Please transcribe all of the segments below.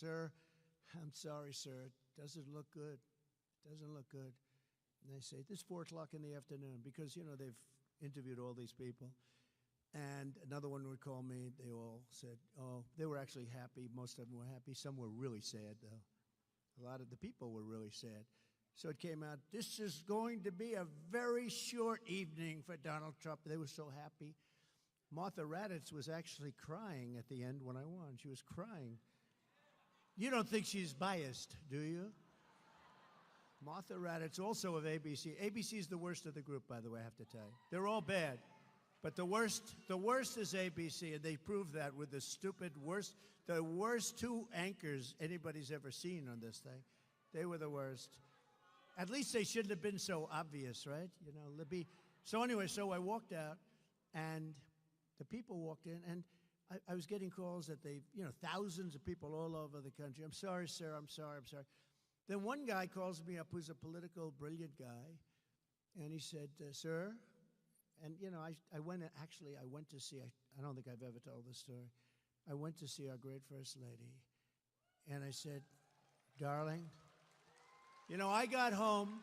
Sir, I'm sorry, sir. It doesn't look good. It doesn't look good. And they say, this is 4 o'clock in the afternoon because, they've interviewed all these people. And another one would call me. They all said, oh, they were actually happy. Most of them were happy. Some were really sad, though. A lot of the people were really sad. So it came out, this is going to be a very short evening for Donald Trump. They were so happy. Martha Raddatz was actually crying at the end when I won. She was crying. You don't think she's biased, do you? Martha Raddatz, also of ABC. ABC is the worst of the group, by the way, I have to tell you. They're all bad. But the worst is ABC, and they proved that with the worst two anchors anybody's ever seen on this thing. They were the worst. At least they shouldn't have been so obvious, right? Libby. So anyway, so I walked out, and the people walked in, and I was getting calls that thousands of people all over the country. I'm sorry, sir, I'm sorry. Then one guy calls me up who's a political, brilliant guy, and he said, sir, and I went to see, I don't think I've ever told this story. I went to see our great First Lady, and I said, darling, I got home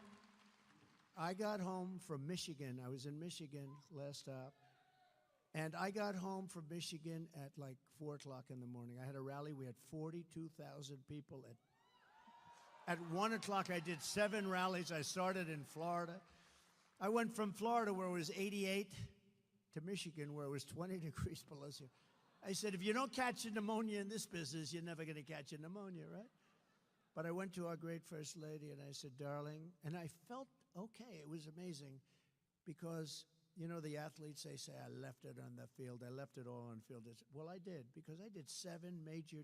from Michigan. I was in Michigan last stop. And I got home from Michigan at like 4 o'clock in the morning. I had a rally. We had 42,000 people. At 1 o'clock, I did 7 rallies. I started in Florida. I went from Florida, where it was 88, to Michigan, where it was 20 degrees below zero. I said, if you don't catch a pneumonia in this business, you're never going to catch a pneumonia, right? But I went to our great First Lady, and I said, darling, and I felt okay. It was amazing because the athletes, they say, I left it on the field. I left it all on the field. Well, I did, because I did 7 major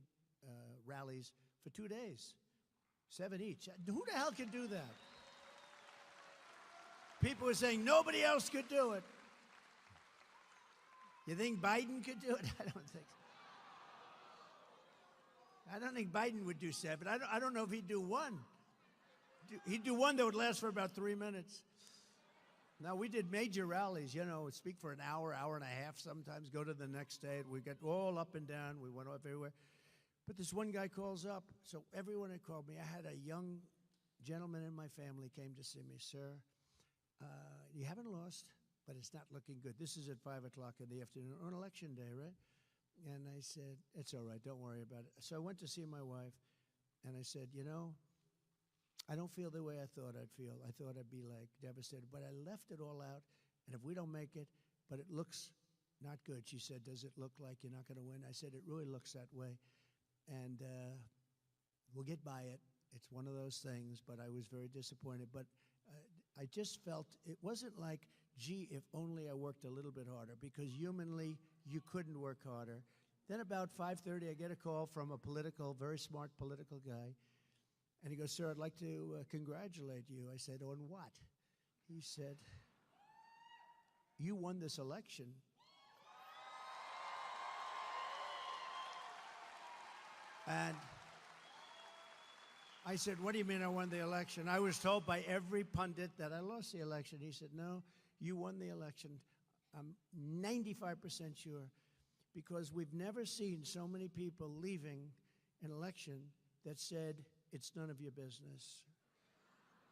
rallies for 2 days, 7 each. Who the hell can do that? People were saying nobody else could do it. You think Biden could do it? I don't think so. I don't think Biden would do 7. I don't know if he'd do 1. He'd do 1 that would last for about 3 minutes. Now, we did major rallies, speak for an hour, hour and a half sometimes, go to the next state. We got all up and down. We went off everywhere. But this one guy calls up. So everyone had called me. I had a young gentleman in my family came to see me. Sir, you haven't lost, but it's not looking good. This is at 5 o'clock in the afternoon on election day, right? And I said, it's all right. Don't worry about it. So I went to see my wife, and I said, I don't feel the way I thought I'd feel. I thought I'd be like devastated, but I left it all out. And if we don't make it, but it looks not good. She said, does it look like you're not going to win? I said, it really looks that way. And we'll get by it. It's one of those things, but I was very disappointed. But I just felt it wasn't like, gee, if only I worked a little bit harder, because humanly, you couldn't work harder. Then about 5:30, I get a call from a very smart political guy. And he goes, sir, I'd like to congratulate you. I said, on what? He said, you won this election. And I said, what do you mean I won the election? I was told by every pundit that I lost the election. He said, no, you won the election. I'm 95% sure, because we've never seen so many people leaving an election that said, it's none of your business,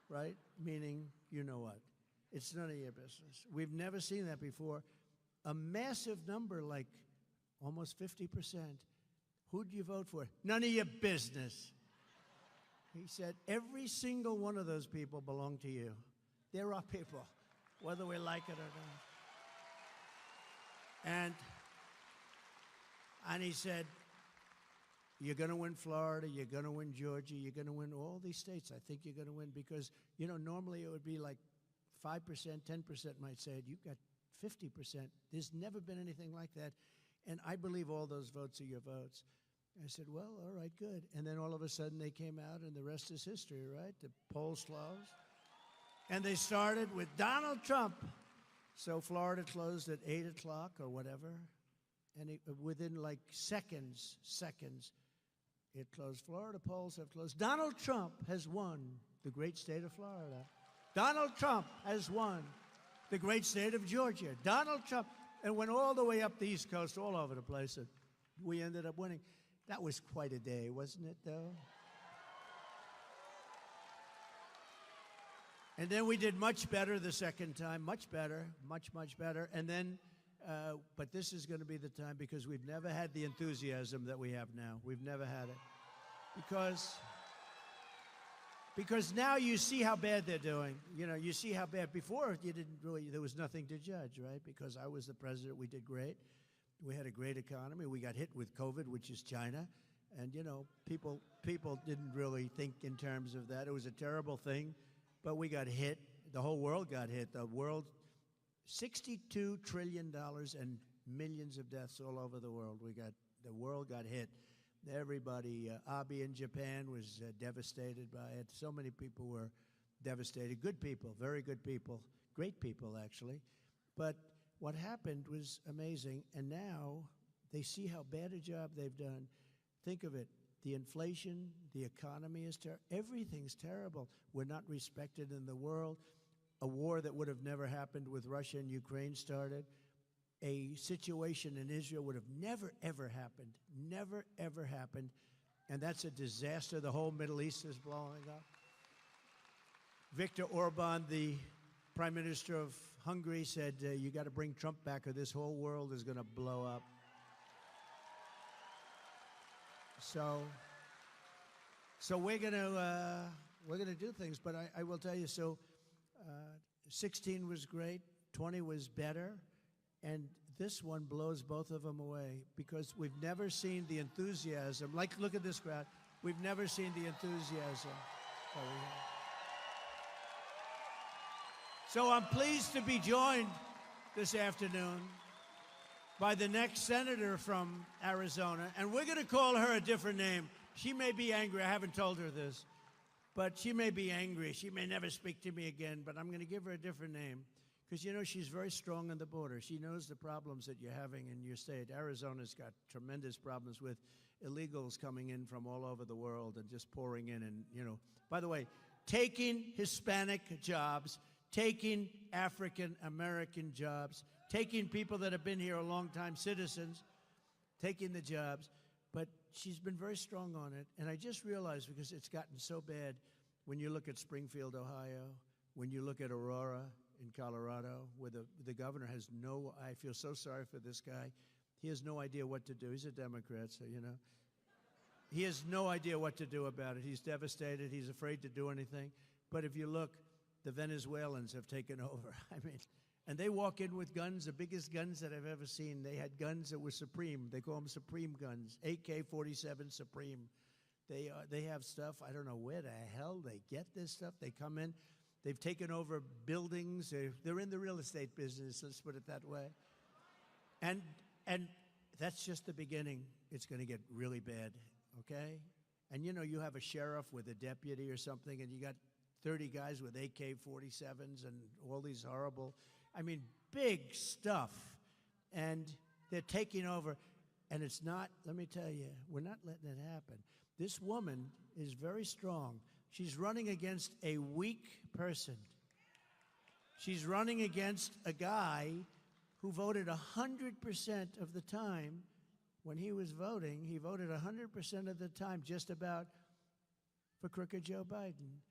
right? Meaning, you know what? It's none of your business. We've never seen that before. A massive number, like almost 50%. Who'd you vote for? None of your business. He said, every single one of those people belong to you. They're our people, whether we like it or not. And he said, you're going to win Florida, you're going to win Georgia, you're going to win all these states. I think you're going to win because, normally it would be like 5%, 10% might say it. You've got 50%. There's never been anything like that. And I believe all those votes are your votes. I said, well, all right, good. And then all of a sudden they came out and the rest is history, right? The polls closed. And they started with Donald Trump. So Florida closed at 8 o'clock or whatever. And within like seconds, it closed. Florida polls have closed. Donald Trump has won the great state of Florida. Donald Trump has won the great state of Georgia. Donald Trump, and went all the way up the East Coast, all over the place, and we ended up winning. That was quite a day, wasn't it, though? And then we did much better the second time, much better, much better. And then, but this is going to be the time because we've never had the enthusiasm that we have now. We've never had it. Because now you see how bad they're doing. You know, you see how bad. Before, you didn't really, there was nothing to judge, right? Because I was the president, we did great. We had a great economy. We got hit with COVID, which is China. And, you know, people didn't really think in terms of that. It was a terrible thing, but we got hit. The whole world got hit. The world, $62 trillion and millions of deaths all over the world. The world got hit. Everybody, Abe in Japan was devastated by it. So many people were devastated. Good people, very good people, great people, actually. But what happened was amazing, and now they see how bad a job they've done. Think of it. The inflation, the economy is terrible. Everything's terrible. We're not respected in the world. A war that would have never happened with Russia and Ukraine started. A situation in Israel would have never, ever happened. Never, ever happened. And that's a disaster. The whole Middle East is blowing up. Viktor Orban, the Prime Minister of Hungary, said, you got to bring Trump back or this whole world is going to blow up. So we're going to do things, but I will tell you, 16 was great, 20 was better, and this one blows both of them away because we've never seen the enthusiasm. Like, look at this crowd. We've never seen the enthusiasm that we have. So I'm pleased to be joined this afternoon by the next senator from Arizona, and we're going to call her a different name. She may be angry. I haven't told her this, but she may be angry. She may never speak to me again, but I'm going to give her a different name because, you know, she's very strong on the border. She knows the problems that you're having in your state. Arizona's got tremendous problems with illegals coming in from all over the world and just pouring in and, you know, by the way, taking Hispanic jobs, taking African-American jobs, taking people that have been here a long time, citizens, taking the jobs. But she's been very strong on it. And I just realized, because it's gotten so bad, when you look at Springfield, Ohio, when you look at Aurora in Colorado, where the governor has no, I feel so sorry for this guy. He has no idea what to do. He's a Democrat, so, you know. He has no idea what to do about it. He's devastated. He's afraid to do anything. But if you look, the Venezuelans have taken over. I mean, and they walk in with guns, the biggest guns that I've ever seen. They had guns that were Supreme. They call them Supreme guns, AK-47 Supreme. They have stuff. I don't know where the hell they get this stuff. They come in. They've taken over buildings. They're in the real estate business, let's put it that way. And that's just the beginning. It's going to get really bad, okay? And, you know, you have a sheriff with a deputy or something, and you got 30 guys with AK-47s and all these horrible, I mean, big stuff. And they're taking over. And it's not, let me tell you, we're not letting it happen. This woman is very strong. She's running against a weak person. She's running against a guy who voted 100% of the time when he was voting. He voted 100% of the time just about for crooked Joe Biden.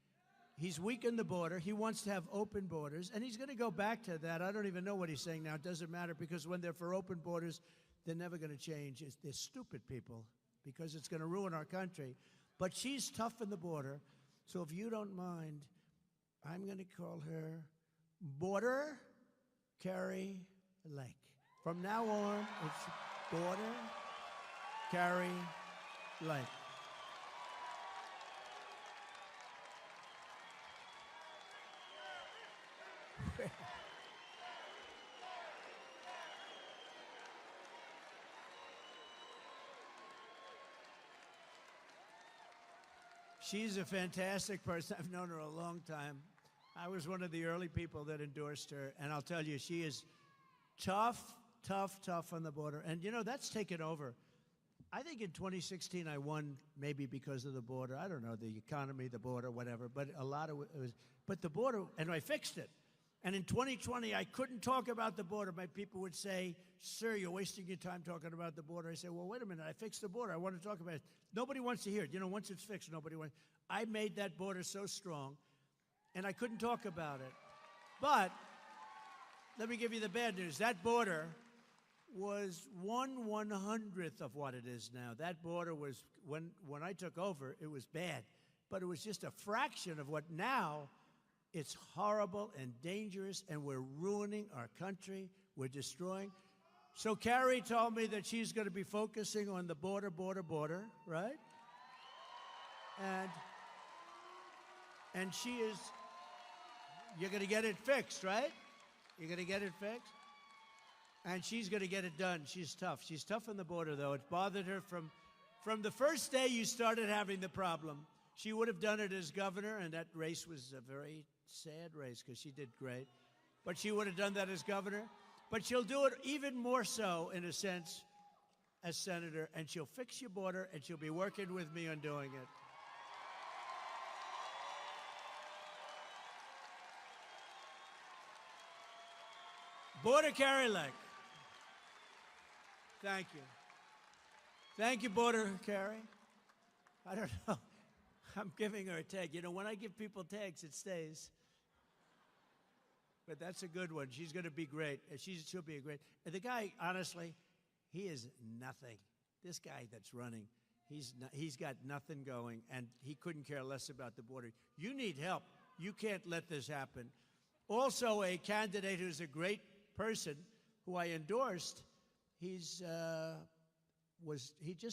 He's weakened the border. He wants to have open borders, and he's going to go back to that. I don't even know what he's saying now. It doesn't matter, because when they're for open borders, they're never going to change. They're stupid people, because it's going to ruin our country. But she's tough in the border, so if you don't mind, I'm going to call her Border Carrie Lake. From now on, it's Border Carrie Lake. She's a fantastic person. I've known her a long time. I was one of the early people that endorsed her, and I'll tell you, she is tough on the border. And, you know, that's taken over. I think in 2016 I won maybe because of the border. I don't know, the economy, the border, whatever, but a lot of it was, but the border, and I fixed it. And in 2020, I couldn't talk about the border. My people would say, sir, you're wasting your time talking about the border. I say, well, wait a minute. I fixed the border. I want to talk about it. Nobody wants to hear it. You know, once it's fixed, nobody wants. I made that border so strong, and I couldn't talk about it. But let me give you the bad news. That border was 1/100th of what it is now. That border was, when I took over, it was bad. But it was just a fraction of what now. It's horrible and dangerous, and we're ruining our country. We're destroying. So Carrie told me that she's going to be focusing on the border, right? And she is, you're going to get it fixed, right? You're going to get it fixed? And she's going to get it done. She's tough. She's tough on the border, though. It bothered her from the first day you started having the problem. She would have done it as governor, and that race was a very sad race because she did great. But she would have done that as governor. But she'll do it even more so, in a sense, as senator, and she'll fix your border, and she'll be working with me on doing it. Border Carrie Lake. Thank you. Thank you, Border Carrie. I don't know. I'm giving her a tag. You know, when I give people tags, it stays. But that's a good one. She's going to be great. She'll be a great. And the guy, honestly, he is nothing. This guy that's running, he's got nothing going, and he couldn't care less about the border. You need help. You can't let this happen. Also, a candidate who's a great person, who I endorsed, he just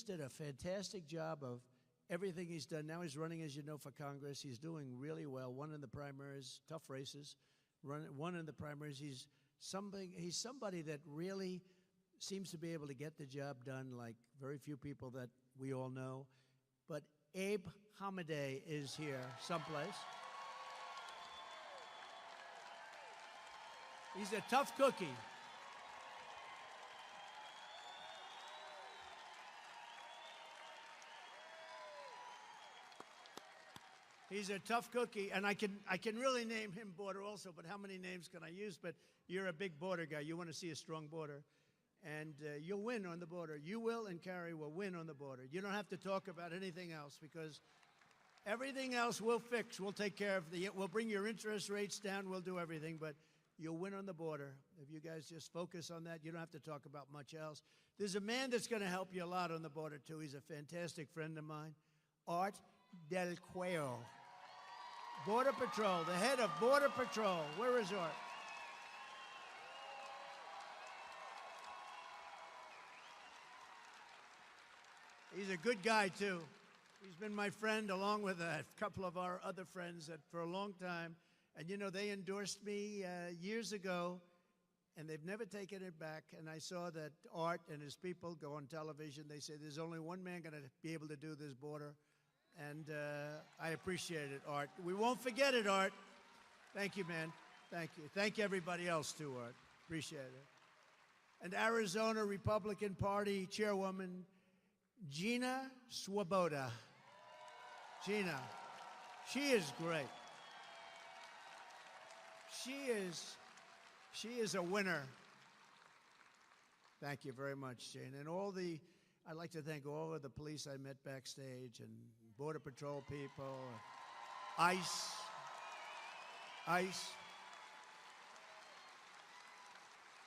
did a fantastic job of everything he's done. Now he's running, as you know, for Congress. He's doing really well. Won in the primaries, tough races. Won in the primaries. He's somebody that really seems to be able to get the job done, like very few people that we all know. But Abe Hamadeh is here someplace. He's a tough cookie. He's a tough cookie, and I can really name him border also, but how many names can I use? But you're a big border guy. You want to see a strong border, and you'll win on the border. You will, and Carrie will win on the border. You don't have to talk about anything else, because everything else we'll fix. We'll take care of we'll bring your interest rates down. We'll do everything, but you'll win on the border. If you guys just focus on that, you don't have to talk about much else. There's a man that's going to help you a lot on the border, too. He's a fantastic friend of mine, Art Del Cuello. Border Patrol, the head of Border Patrol. Where is Art? He's a good guy, too. He's been my friend along with a couple of our other friends for a long time. And, you know, they endorsed me years ago, and they've never taken it back. And I saw that Art and his people go on television. They say there's only one man going to be able to do this border. And I appreciate it, Art. We won't forget it, Art. Thank you, man. Thank you. Thank everybody else, too, Art. Appreciate it. And Arizona Republican Party Chairwoman Gina Swoboda. Gina, she is great. She is a winner. Thank you very much, Jane. And I'd like to thank all of the police I met backstage and Border Patrol people, ICE.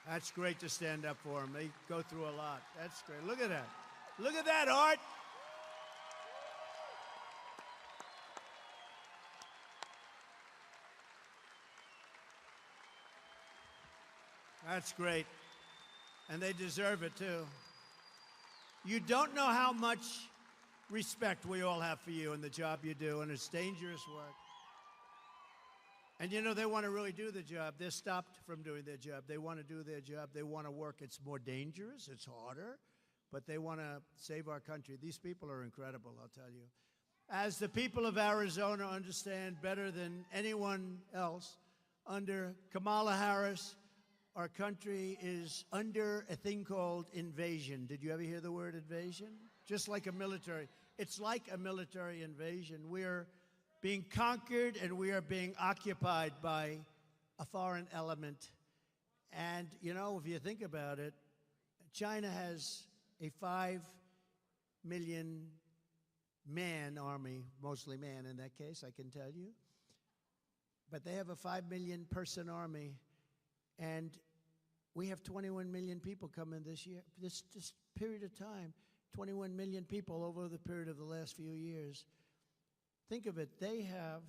That's great to stand up for them. They go through a lot. That's great. Look at that. Look at that, Art. That's great. And they deserve it, too. You don't know how much respect we all have for you and the job you do, and it's dangerous work. And, you know, they want to really do the job. They're stopped from doing their job. They want to do their job. They want to work. It's more dangerous. It's harder. But they want to save our country. These people are incredible, I'll tell you. As the people of Arizona understand better than anyone else, under Kamala Harris, our country is under a thing called invasion. Did you ever hear the word invasion? Just like a military. It's like a military invasion. We're being conquered and we are being occupied by a foreign element. And, you know, if you think about it, China has a 5 million man army, mostly man in that case, I can tell you. But they have a 5 million person army, and we have 21 million people coming this year. This period of time, 21 million people over the period of the last few years. Think of it, they have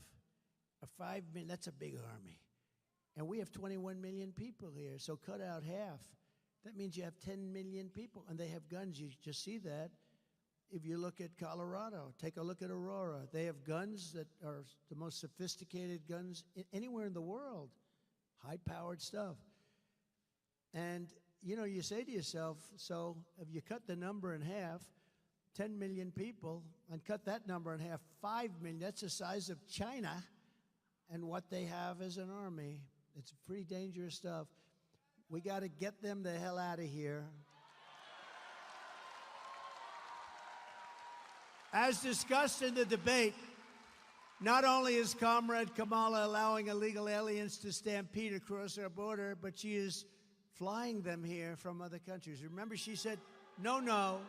a 5 million, that's a big army. And we have 21 million people here, so cut out half. That means you have 10 million people, and they have guns. You just see that. If you look at Colorado, take a look at Aurora. They have guns that are the most sophisticated guns anywhere in the world, high-powered stuff. And, you know, you say to yourself, so if you cut the number in half, 10 million people, and cut that number in half, 5 million, that's the size of China and what they have as an army. It's pretty dangerous stuff. We got to get them the hell out of here. As discussed in the debate, not only is Comrade Kamala allowing illegal aliens to stampede across our border, but she is flying them here from other countries. Remember, she said, no, no.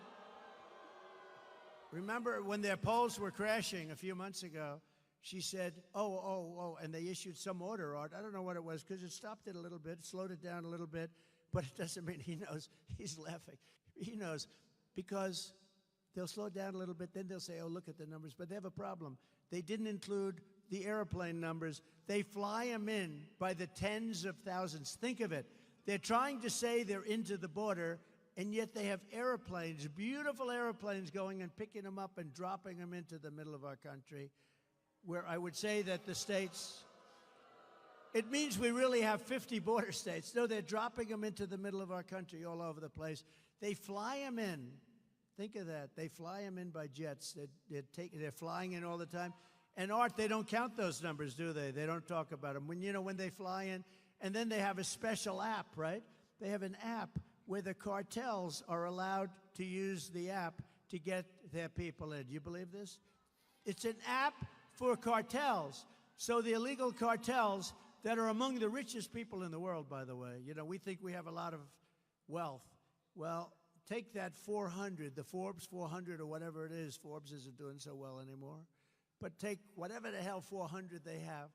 Remember when their polls were crashing a few months ago, she said, oh, and they issued some order. I don't know what it was, because it stopped it a little bit, slowed it down a little bit, but it doesn't mean he knows. He's laughing. He knows, because they'll slow it down a little bit, then they'll say, oh, look at the numbers. But they have a problem. They didn't include the airplane numbers. They fly them in by the tens of thousands. Think of it. They're trying to say they're into the border, and yet they have airplanes, beautiful airplanes, going and picking them up and dropping them into the middle of our country, where I would say that the states, it means we really have 50 border states. No, they're dropping them into the middle of our country all over the place. They fly them in. Think of that. They fly them in by jets. They're flying in all the time. And Art, they don't count those numbers, do they? They don't talk about them. When they fly in, and then they have a special app, right? They have an app where the cartels are allowed to use the app to get their people in. Do you believe this? It's an app for cartels. So the illegal cartels that are among the richest people in the world, by the way. You know, we think we have a lot of wealth. Well, take that 400, the Forbes 400 or whatever it is. Forbes isn't doing so well anymore. But take whatever the hell 400 they have.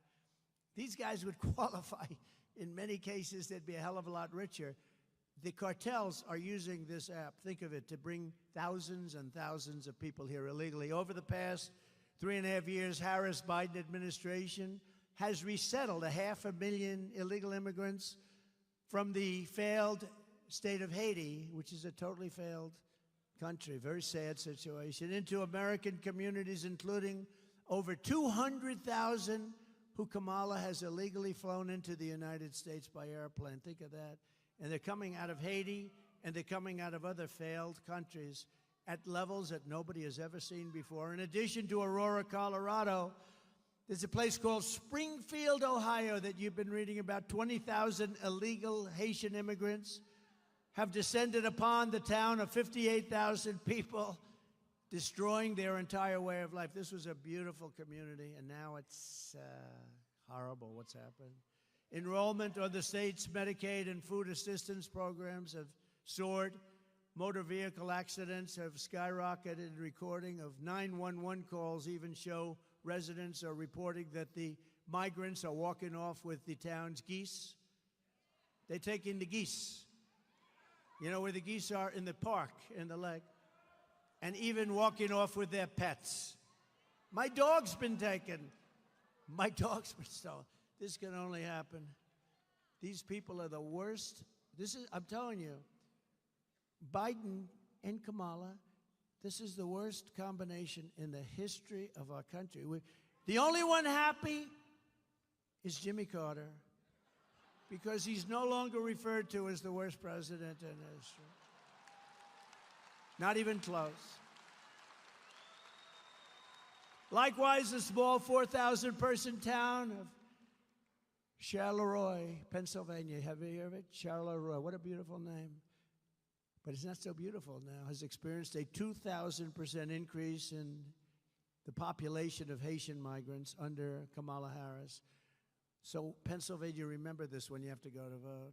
These guys would qualify. In many cases, they'd be a hell of a lot richer. The cartels are using this app, think of it, to bring thousands and thousands of people here illegally. Over the past 3.5 years, Harris-Biden administration has resettled 500,000 illegal immigrants from the failed state of Haiti, which is a totally failed country, very sad situation, into American communities, including over 200,000 who Kamala has illegally flown into the United States by airplane. Think of that. And they're coming out of Haiti, and they're coming out of other failed countries at levels that nobody has ever seen before. In addition to Aurora, Colorado, there's a place called Springfield, Ohio, that you've been reading about. 20,000 illegal Haitian immigrants have descended upon the town of 58,000 people, destroying their entire way of life. This was a beautiful community, and now it's horrible what's happened. Enrollment on the state's Medicaid and food assistance programs have soared. Motor vehicle accidents have skyrocketed. Recording of 911 calls even show residents are reporting that the migrants are walking off with the town's geese. They're taking the geese. You know where the geese are? In the park, in the lake. And even walking off with their pets. My dog's been taken. My dog's been stolen. This can only happen. These people are the worst. I'm telling you, Biden and Kamala, this is the worst combination in the history of our country. The only one happy is Jimmy Carter, because he's no longer referred to as the worst president in history. Not even close. Likewise, the small 4,000-person town of Charleroi, Pennsylvania. Have you heard of it? Charleroi. What a beautiful name. But it's not so beautiful now. Has experienced a 2,000% increase in the population of Haitian migrants under Kamala Harris. So Pennsylvania, remember this when you have to go to vote.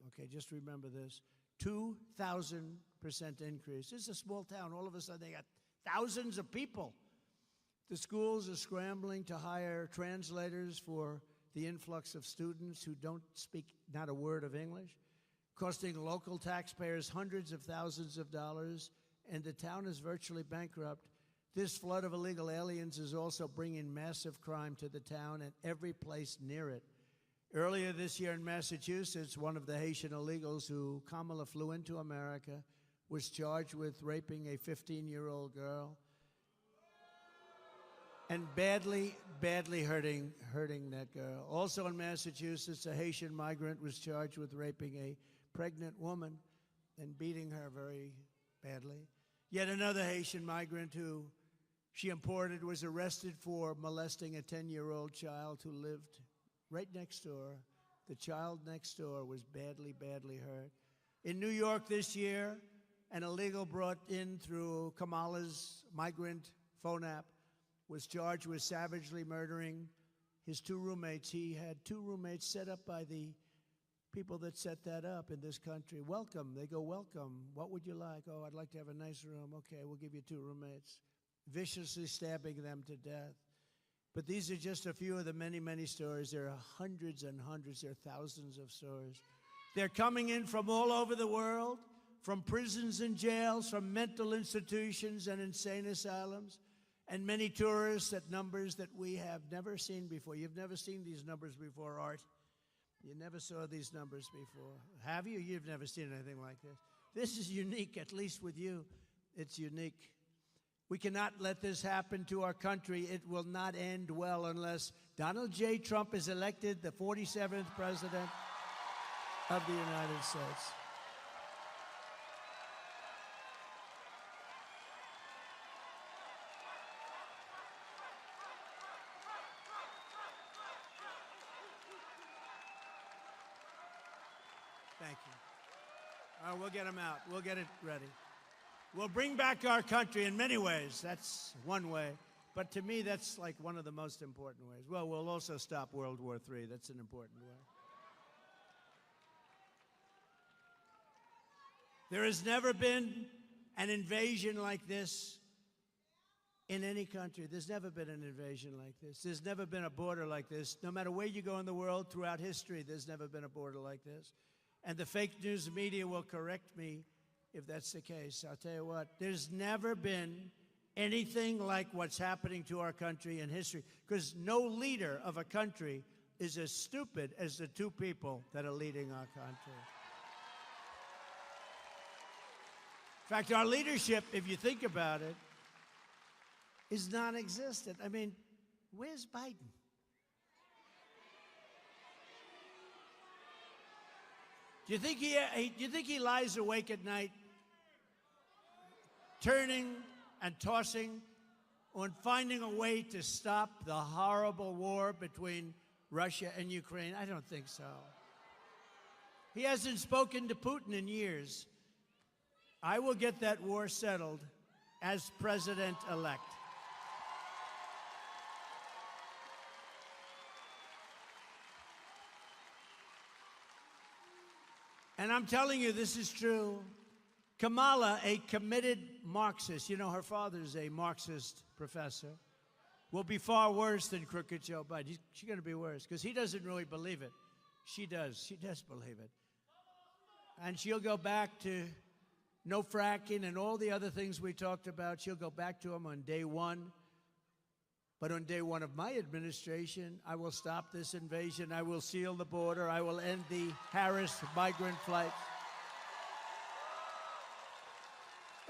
Okay, just remember this. 2,000% increase. This is a small town. All of a sudden, they got thousands of people. The schools are scrambling to hire translators for the influx of students who don't speak not a word of English, costing local taxpayers hundreds of thousands of dollars, and the town is virtually bankrupt. This flood of illegal aliens is also bringing massive crime to the town and every place near it. Earlier this year in Massachusetts, one of the Haitian illegals who Kamala flew into America was charged with raping a 15-year-old girl and badly hurting that girl. Also in Massachusetts, a Haitian migrant was charged with raping a pregnant woman and beating her very badly. Yet another Haitian migrant who she imported was arrested for molesting a 10-year-old child who lived right next door. The child next door was badly hurt. In New York this year, an illegal brought in through Kamala's migrant phone app was charged with savagely murdering his two roommates. He had two roommates set up by the people that set that up in this country. Welcome. They go, welcome. What would you like? Oh, I'd like to have a nice room. Okay, we'll give you two roommates. Viciously stabbing them to death. But these are just a few of the many stories. There are hundreds and hundreds. There are thousands of stories. They're coming in from all over the world, from prisons and jails, from mental institutions and insane asylums, and many tourists at numbers that we have never seen before. You've never seen these numbers before, Art. You never saw these numbers before. Have you? You've never seen anything like this. This is unique, at least with you. It's unique. We cannot let this happen to our country. It will not end well unless Donald J. Trump is elected the 47th president of the United States. Thank you. All right, we'll get him out. We'll get it ready. We'll bring back our country in many ways. That's one way. But to me, that's like one of the most important ways. Well, we'll also stop World War III. That's an important way. There has never been an invasion like this in any country. There's never been an invasion like this. There's never been a border like this. No matter where you go in the world, throughout history, there's never been a border like this. And the fake news media will correct me if that's the case. I'll tell you what, there's never been anything like what's happening to our country in history, because no leader of a country is as stupid as the two people that are leading our country. In fact, our leadership, if you think about it, is non-existent. I mean, where's Biden? Do you think he lies awake at night, turning and tossing on finding a way to stop the horrible war between Russia and Ukraine? I don't think so. He hasn't spoken to Putin in years. I will get that war settled as president-elect. And I'm telling you, this is true. Kamala, a committed Marxist, you know, her father's a Marxist professor, will be far worse than crooked Joe Biden. She's going to be worse, because he doesn't really believe it. She does. She does believe it. And she'll go back to no fracking and all the other things we talked about. She'll go back to them on day one. But on day one of my administration, I will stop this invasion. I will seal the border. I will end the harassed migrant flight.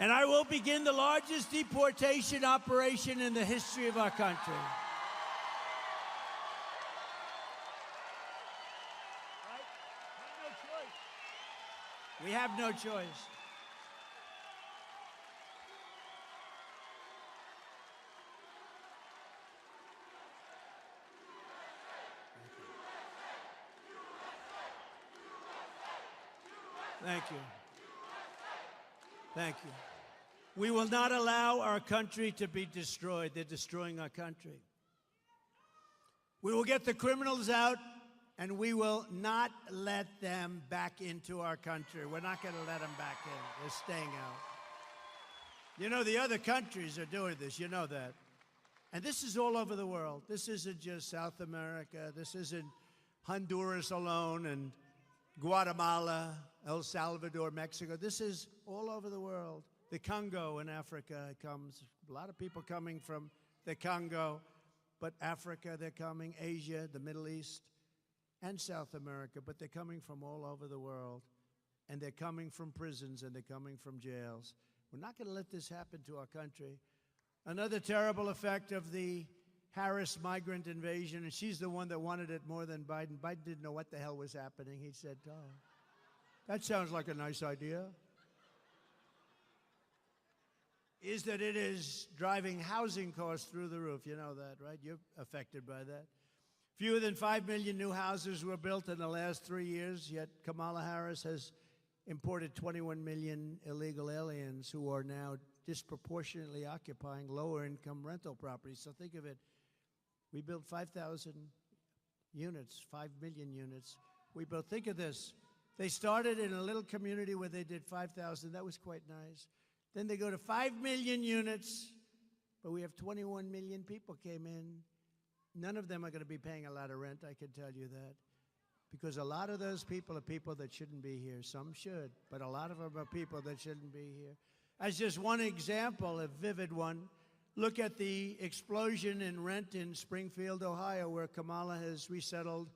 And I will begin the largest deportation operation in the history of our country. Right? We have no choice. Thank you. Thank you. We will not allow our country to be destroyed. They're destroying our country. We will get the criminals out And we will not let them back into our country. We're not going to let them back in. They're staying out. You know, the other countries are doing this. You know that. And this is all over the world. This isn't just South America. This isn't Honduras alone and Guatemala, El Salvador, Mexico. This is all over the world. The Congo in Africa comes. A lot of people coming from the Congo. But Africa, they're coming. Asia, the Middle East, and South America. But they're coming from all over the world. And they're coming from prisons and they're coming from jails. We're not going to let this happen to our country. Another terrible effect of the Harris migrant invasion, and she's the one that wanted it more than Biden. Biden didn't know what the hell was happening. He said, oh, that sounds like a nice idea. Is that it is driving housing costs through the roof. You know that, right? You're affected by that. Fewer than 5 million new houses were built in the last 3 years, yet Kamala Harris has imported 21 million illegal aliens who are now disproportionately occupying lower-income rental properties. So think of it. We built 5,000 units, 5 million units. We built, think of this. They started in a little community where they did 5,000. That was quite nice. Then they go to 5 million units, but we have 21 million people came in. None of them are going to be paying a lot of rent, I can tell you that. Because a lot of those people are people that shouldn't be here. Some should, but a lot of them are people that shouldn't be here. As just one example, a vivid one, look at the explosion in rent in Springfield, Ohio, where Kamala has resettled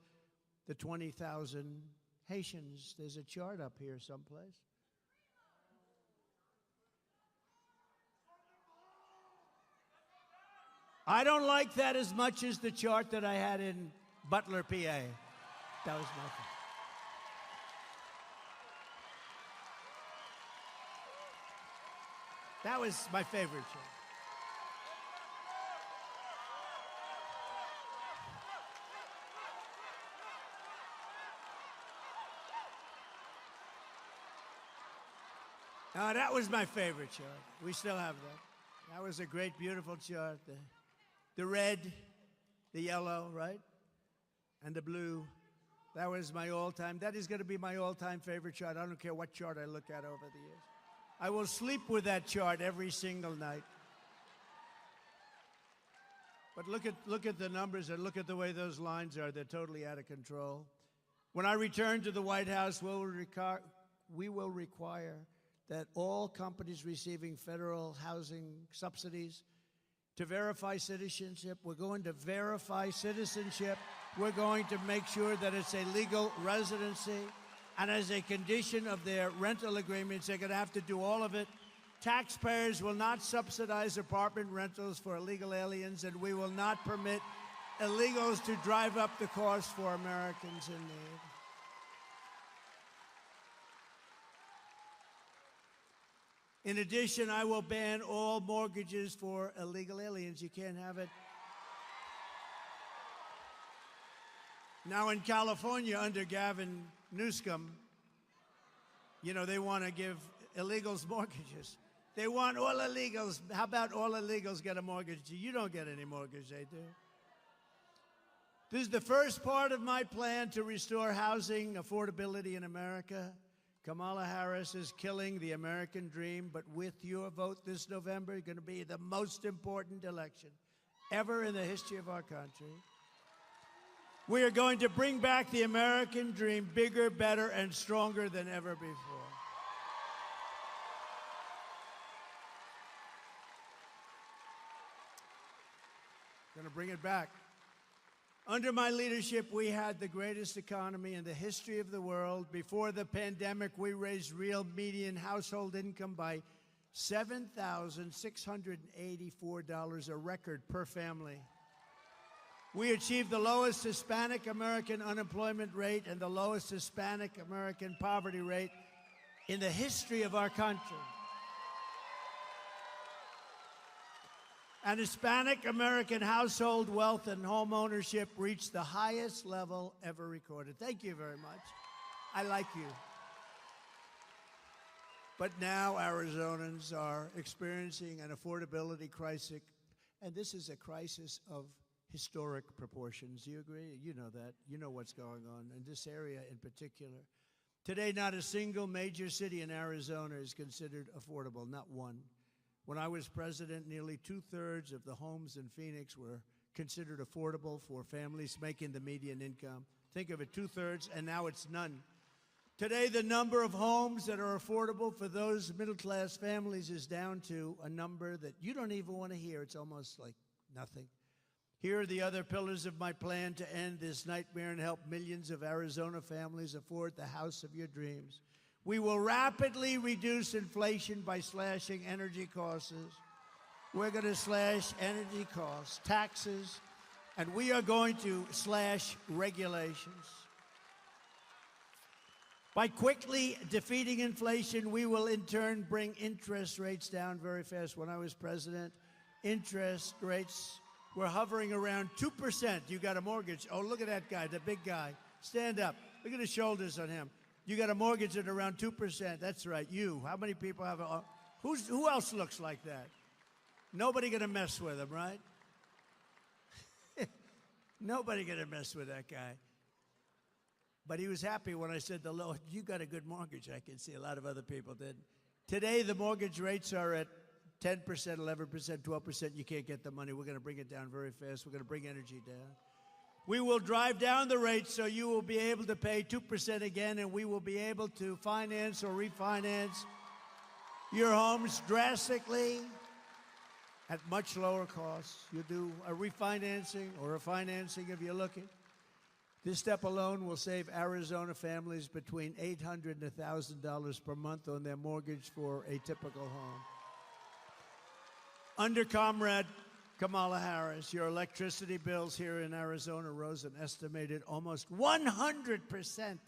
the 20,000 Haitians. There's a chart up here someplace. I don't like that as much as the chart that I had in Butler, PA. That was my fault. That was my favorite show. No, that was my favorite chart. We still have that. That was a great, beautiful chart. The red, the yellow, right? And the blue. That was my all-time. That is going to be my all-time favorite chart. I don't care what chart I look at over the years. I will sleep with that chart every single night. But look at the numbers and look at the way those lines are. They're totally out of control. When I return to the White House, we will require that all companies receiving federal housing subsidies to verify citizenship. We're going to verify citizenship. We're going to make sure that it's a legal residency. And as a condition of their rental agreements, they're going to have to do all of it. Taxpayers will not subsidize apartment rentals for illegal aliens, and we will not permit illegals to drive up the cost for Americans in need. In addition, I will ban all mortgages for illegal aliens. You can't have it. Now in California, under Gavin Newsom, you know, they want to give illegals mortgages. They want all illegals. How about all illegals get a mortgage? You don't get any mortgage, they do. This is the first part of my plan to restore housing affordability in America. Kamala Harris is killing the American dream, but with your vote this November, it's going to be the most important election ever in the history of our country. We are going to bring back the American dream bigger, better, and stronger than ever before. Going to bring it back. Under my leadership, we had the greatest economy in the history of the world. Before the pandemic, we raised real median household income by $7,684, a record per family. We achieved the lowest Hispanic American unemployment rate and the lowest Hispanic American poverty rate in the history of our country. And Hispanic American household wealth and home ownership reached the highest level ever recorded. Thank you very much. I like you. But now Arizonans are experiencing an affordability crisis, and this is a crisis of historic proportions. Do you agree? You know that. You know what's going on in this area in particular. Today, not a single major city in Arizona is considered affordable, not one. When I was president, nearly 2/3 of the homes in Phoenix were considered affordable for families making the median income. Think of it, 2/3, and now it's none. Today, the number of homes that are affordable for those middle-class families is down to a number that you don't even want to hear. It's almost like nothing. Here are the other pillars of my plan to end this nightmare and help millions of Arizona families afford the house of your dreams. We will rapidly reduce inflation by slashing energy costs. We're going to slash energy costs, taxes, and we are going to slash regulations. By quickly defeating inflation, we will in turn bring interest rates down very fast. When I was president, interest rates were hovering around 2%. You got a mortgage. Oh, look at that guy, the big guy. Stand up. Look at the shoulders on him. You got a mortgage at around 2%. That's right, you. How many people have a... Who else looks like that? Nobody gonna mess with him, right? Nobody gonna mess with that guy. But he was happy when I said, "The Lord, you got a good mortgage." I can see a lot of other people did. Today, the mortgage rates are at 10%, 11%, 12%. You can't get the money. We're going to bring it down very fast. We're going to bring energy down. We will drive down the rates so you will be able to pay 2% again, and we will be able to finance or refinance your homes drastically at much lower costs. You do a refinancing or a financing if you're looking. This step alone will save Arizona families between $800 and $1,000 per month on their mortgage for a typical home. Under Comrade Kamala Harris, your electricity bills here in Arizona rose an estimated almost 100%.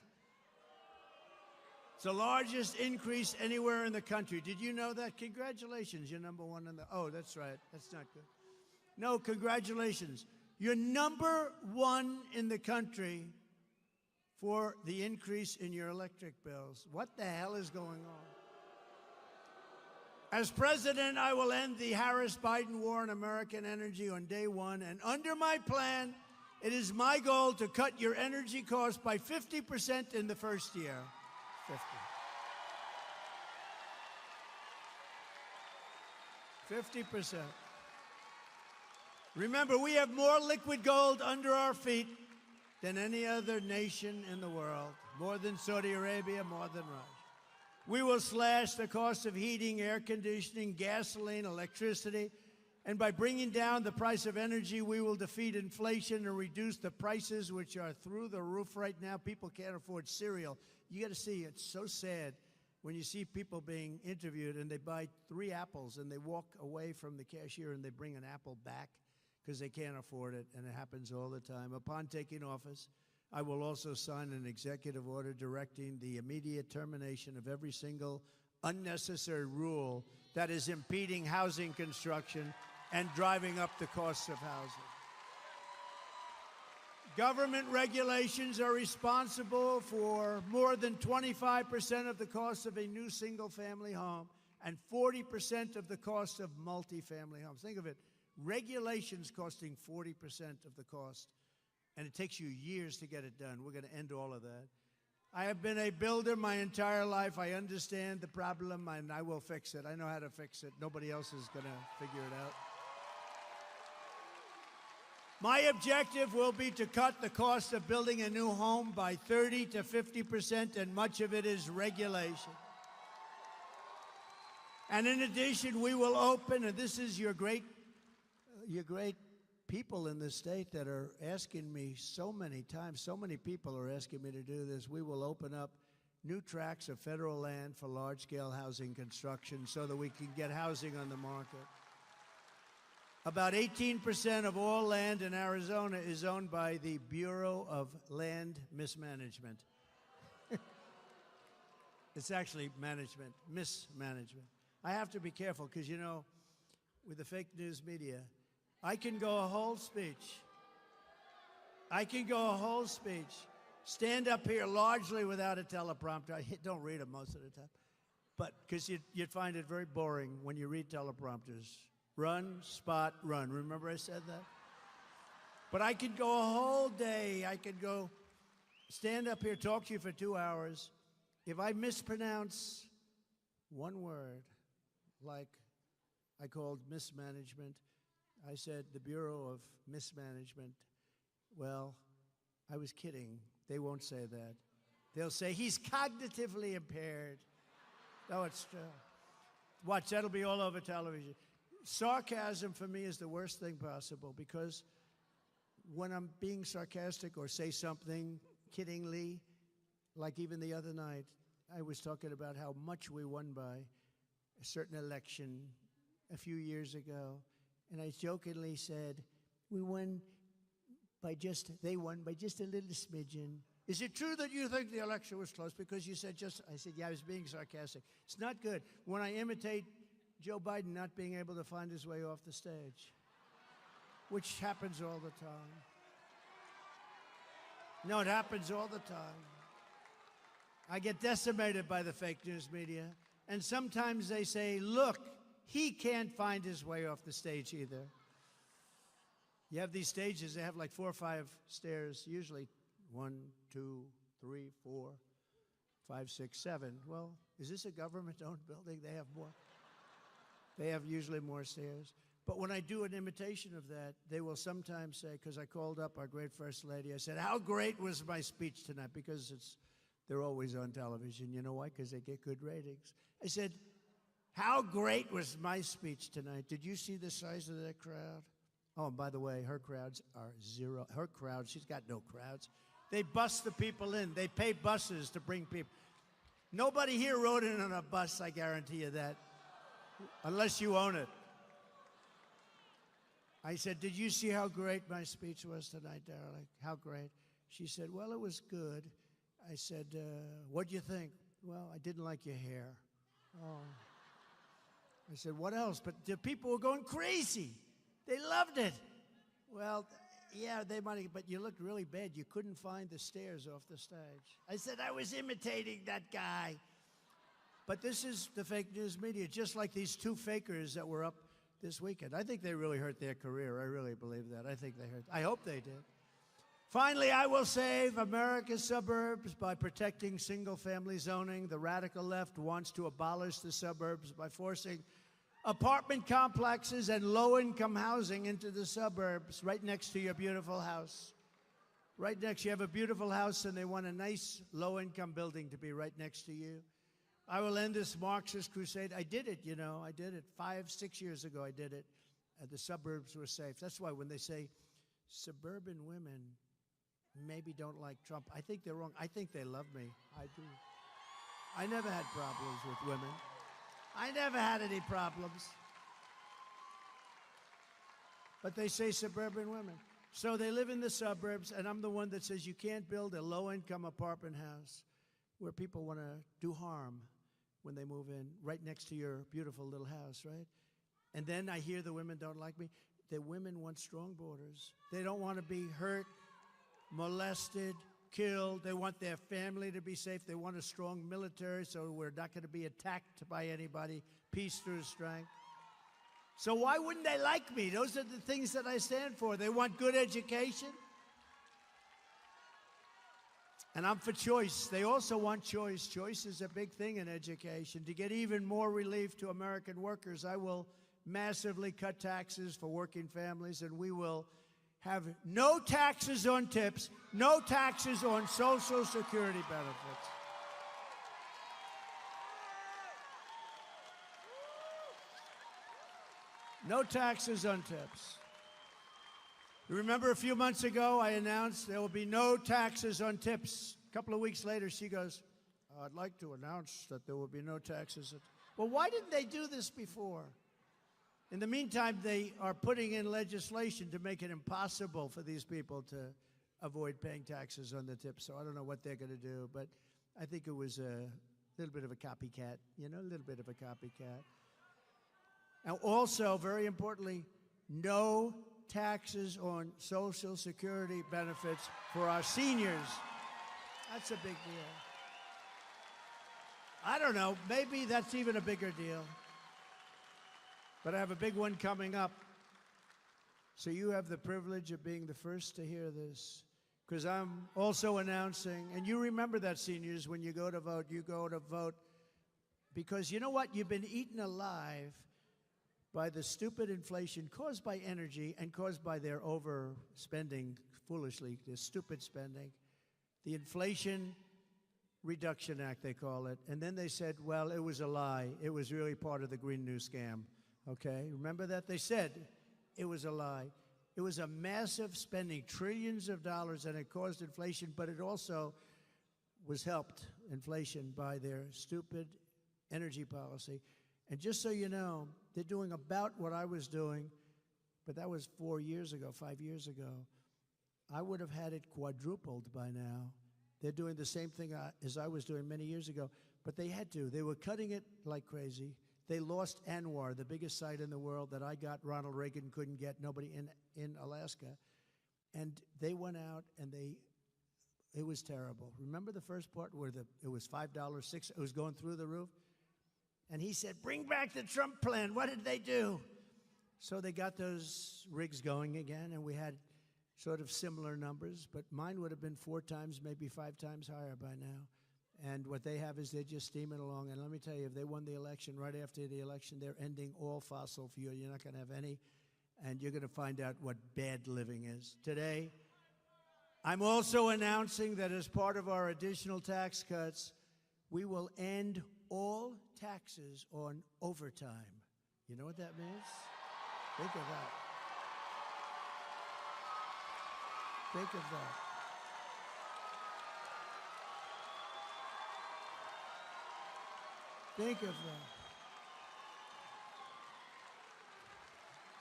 It's the largest increase anywhere in the country. Did you know that? Congratulations, you're number one in the... Oh, that's right. That's not good. No, congratulations. You're number one in the country for the increase in your electric bills. What the hell is going on? As president, I will end the Harris-Biden war on American energy on day one, and under my plan, it is my goal to cut your energy costs by 50% in the first year. 50%. Remember, we have more liquid gold under our feet than any other nation in the world, more than Saudi Arabia, more than Russia. We will slash the cost of heating, air conditioning, gasoline, electricity, and by bringing down the price of energy, we will defeat inflation and reduce the prices, which are through the roof right now. People can't afford cereal. You got to see, it's so sad when you see people being interviewed and they buy 3 apples and they walk away from the cashier and they bring an apple back because they can't afford it, and it happens all the time. Upon taking office, I will also sign an executive order directing the immediate termination of every single unnecessary rule that is impeding housing construction and driving up the costs of housing. Government regulations are responsible for more than 25% of the cost of a new single-family home and 40% of the cost of multifamily homes. Think of it. Regulations costing 40% of the cost, and it takes you years to get it done. We're going to end all of that. I have been a builder my entire life. I understand the problem, and I will fix it. I know how to fix it. Nobody else is going to figure it out. My objective will be to cut the cost of building a new home by 30 to 50%, and much of it is regulation. And in addition, we will open, and this is your great people in this state that are asking me so many times, so many people are asking me to do this. We will open up new tracts of federal land for large-scale housing construction so that we can get housing on the market. About 18% of all land in Arizona is owned by the Bureau of Land Mismanagement. It's actually management, mismanagement. I have to be careful because, you know, with the fake news media, I can go a whole speech. Stand up here largely without a teleprompter. I don't read them most of the time. But because you'd find it very boring when you read teleprompters. Run, spot, run. Remember I said that? But I could go a whole day. I could go stand up here, talk to you for 2 hours. If I mispronounce one word, like I called mismanagement, I said the Bureau of Mismanagement. Well, I was kidding. They won't say that. They'll say he's cognitively impaired. No, it's true. Watch, that'll be all over television. Sarcasm for me is the worst thing possible, because when I'm being sarcastic or say something kiddingly, like even the other night, I was talking about how much we won by a certain election a few years ago, and I jokingly said, they won by just a little smidgen. Is it true that you think the election was close because you said just, I said, yeah, I was being sarcastic. It's not good when I imitate Joe Biden not being able to find his way off the stage, which happens all the time. No, it happens all the time. I get decimated by the fake news media, and sometimes they say, look, he can't find his way off the stage either. You have these stages, they have like 4 or 5 stairs, usually 1, 2, 3, 4, 5, 6, 7. Well, is this a government-owned building? They have more. They have usually more stairs. But when I do an imitation of that, they will sometimes say, because I called up our great First Lady, I said, how great was my speech tonight? Because they're always on television. You know why? Because they get good ratings. I said, how great was my speech tonight? Did you see the size of that crowd? Oh, and by the way, her crowds are zero. Her crowd, she's got no crowds. They bus the people in. They pay buses to bring people. Nobody here rode in on a bus, I guarantee you that, unless you own it. I said, did you see how great my speech was tonight, darling? How great? She said, well, it was good. I said, what'd you think? Well, I didn't like your hair. Oh. I said, what else? But the people were going crazy. They loved it. Well, yeah, they might have, but you looked really bad. You couldn't find the stairs off the stage. I said, I was imitating that guy. But this is the fake news media, just like these 2 fakers that were up this weekend. I think they really hurt their career. I really believe that. I think they hurt. I hope they did. Finally, I will save America's suburbs by protecting single-family zoning. The radical left wants to abolish the suburbs by forcing apartment complexes and low-income housing into the suburbs right next to your beautiful house. Right next, you have a beautiful house and they want a nice low-income building to be right next to you. I will end this Marxist crusade. I did it, you know. I did it 5, 6 years ago. I did it. And the suburbs were safe. That's why when they say suburban women maybe don't like Trump, I think they're wrong. I think they love me. I do. I never had problems with women. I never had any problems. But they say suburban women. So they live in the suburbs, and I'm the one that says you can't build a low-income apartment house where people want to do harm when they move in, right next to your beautiful little house, right? And then I hear the women don't like me. The women want strong borders. They don't want to be hurt, molested, killed. They want their family to be safe. They want a strong military so we're not going to be attacked by anybody. Peace through strength. So why wouldn't they like me? Those are the things that I stand for. They want good education. And I'm for choice. They also want choice. Choice is a big thing in education. To get even more relief to American workers, I will massively cut taxes for working families, and we will have no taxes on tips, no taxes on Social Security benefits. No taxes on tips. You remember a few months ago, I announced there will be no taxes on tips. A couple of weeks later, she goes, I'd like to announce that there will be no taxes. Well, why didn't they do this before? In the meantime, they are putting in legislation to make it impossible for these people to avoid paying taxes on the tips. So I don't know what they're going to do, but I think it was a little bit of a copycat, you know, a little bit of a copycat. And also, very importantly, no taxes on Social Security benefits for our seniors. That's a big deal. I don't know, maybe that's even a bigger deal. But I have a big one coming up. So you have the privilege of being the first to hear this, because I'm also announcing, and you remember that, seniors, when you go to vote, because you know what? You've been eaten alive by the stupid inflation caused by energy and caused by their overspending foolishly, this stupid spending. The Inflation Reduction Act, they call it. And then they said, well, it was a lie. It was really part of the Green New Scam. Okay? Remember that? They said it was a lie. It was a massive spending, trillions of dollars, and it caused inflation, but it also was helped, inflation, by their stupid energy policy. And just so you know, they're doing about what I was doing, but that was 4 years ago, 5 years ago. I would have had it quadrupled by now. They're doing the same thing as I was doing many years ago, but they had to. They were cutting it like crazy. They lost Anwar, the biggest site in the world that I got, Ronald Reagan couldn't get, nobody in Alaska. And they went out and it was terrible. Remember the first part where it was $5, $6, it was going through the roof? And he said, bring back the Trump plan. What did they do? So they got those rigs going again, and we had sort of similar numbers, but mine would have been 4 times, maybe 5 times higher by now. And what they have is they're just steaming along. And let me tell you, if they won the election, right after the election, they're ending all fossil fuel. You're not going to have any, and you're going to find out what bad living is. Today, I'm also announcing that as part of our additional tax cuts, we will end all taxes on overtime. You know what that means? Think of that. Think of that. Think of that.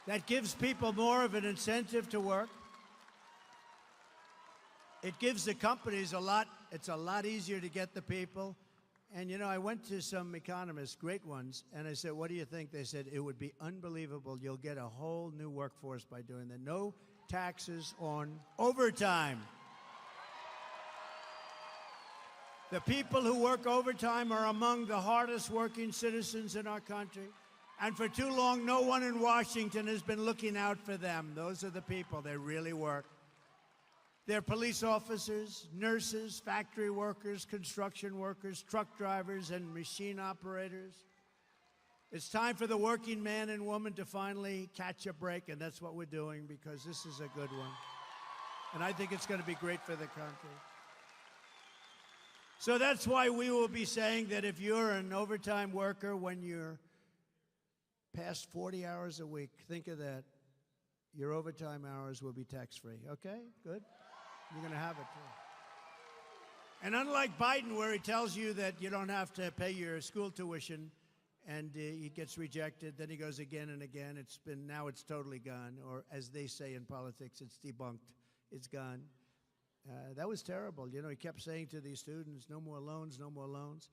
That gives people more of an incentive to work. It gives the companies it's a lot easier to get the people. And, you know, I went to some economists, great ones, and I said, what do you think? They said, it would be unbelievable. You'll get a whole new workforce by doing that. No taxes on overtime. The people who work overtime are among the hardest working citizens in our country. And for too long, no one in Washington has been looking out for them. Those are the people. They really work. They're police officers, nurses, factory workers, construction workers, truck drivers, and machine operators. It's time for the working man and woman to finally catch a break, and that's what we're doing, because this is a good one. And I think it's going to be great for the country. So that's why we will be saying that if you're an overtime worker, when you're past 40 hours a week, think of that. Your overtime hours will be tax-free. Okay? Good? You're going to have it, too. And unlike Biden, where he tells you that you don't have to pay your school tuition and he gets rejected, then he goes again and again. Now it's totally gone. Or as they say in politics, it's debunked. It's gone. That was terrible. You know, he kept saying to these students, no more loans, no more loans,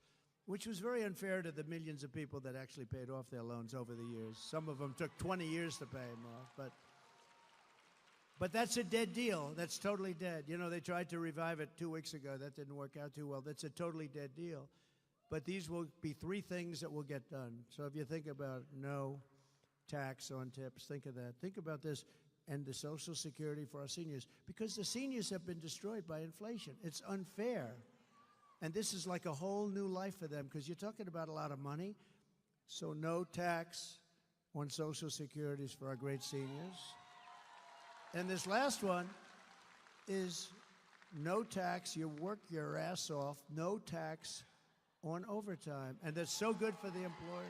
which was very unfair to the millions of people that actually paid off their loans over the years. Some of them took 20 years to pay them off, but that's a dead deal. That's totally dead. You know, they tried to revive it 2 weeks ago. That didn't work out too well. That's a totally dead deal. But these will be 3 things that will get done. So if you think about no tax on tips, think of that. Think about this, and the Social Security for our seniors, because the seniors have been destroyed by inflation. It's unfair. And this is like a whole new life for them, because you're talking about a lot of money. So no tax on Social Securities for our great seniors. And this last one is no tax. You work your ass off, no tax on overtime. And that's so good for the employers.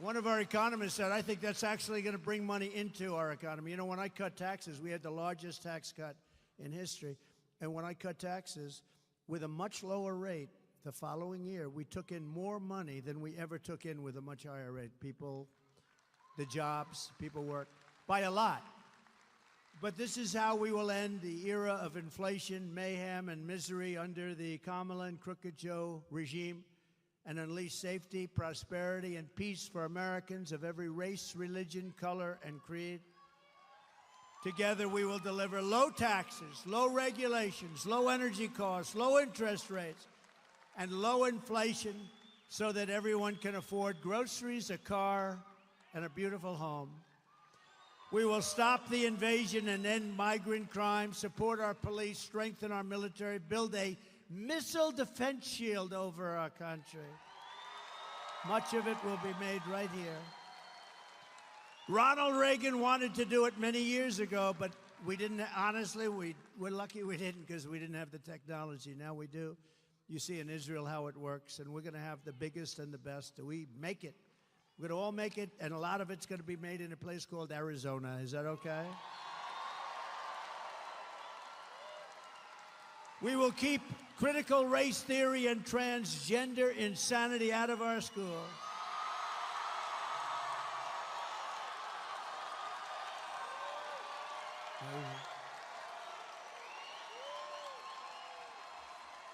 One of our economists said, I think that's actually going to bring money into our economy. You know, when I cut taxes, we had the largest tax cut in history. And when I cut taxes with a much lower rate, the following year, we took in more money than we ever took in with a much higher rate. The jobs, people work, by a lot. But this is how we will end the era of inflation, mayhem, and misery under the Kamala and Crooked Joe regime, and unleash safety, prosperity, and peace for Americans of every race, religion, color, and creed. Together we will deliver low taxes, low regulations, low energy costs, low interest rates, and low inflation so that everyone can afford groceries, a car, and a beautiful home. We will stop the invasion and end migrant crime, support our police, strengthen our military, build a missile defense shield over our country. Much of it will be made right here. Ronald Reagan wanted to do it many years ago, but we didn't. Honestly, we're lucky we didn't, because we didn't have the technology. Now we do. You see in Israel how it works, and we're going to have the biggest and the best. We make it. We're going to all make it, and a lot of it's going to be made in a place called Arizona. Is that okay? We will keep critical race theory and transgender insanity out of our schools.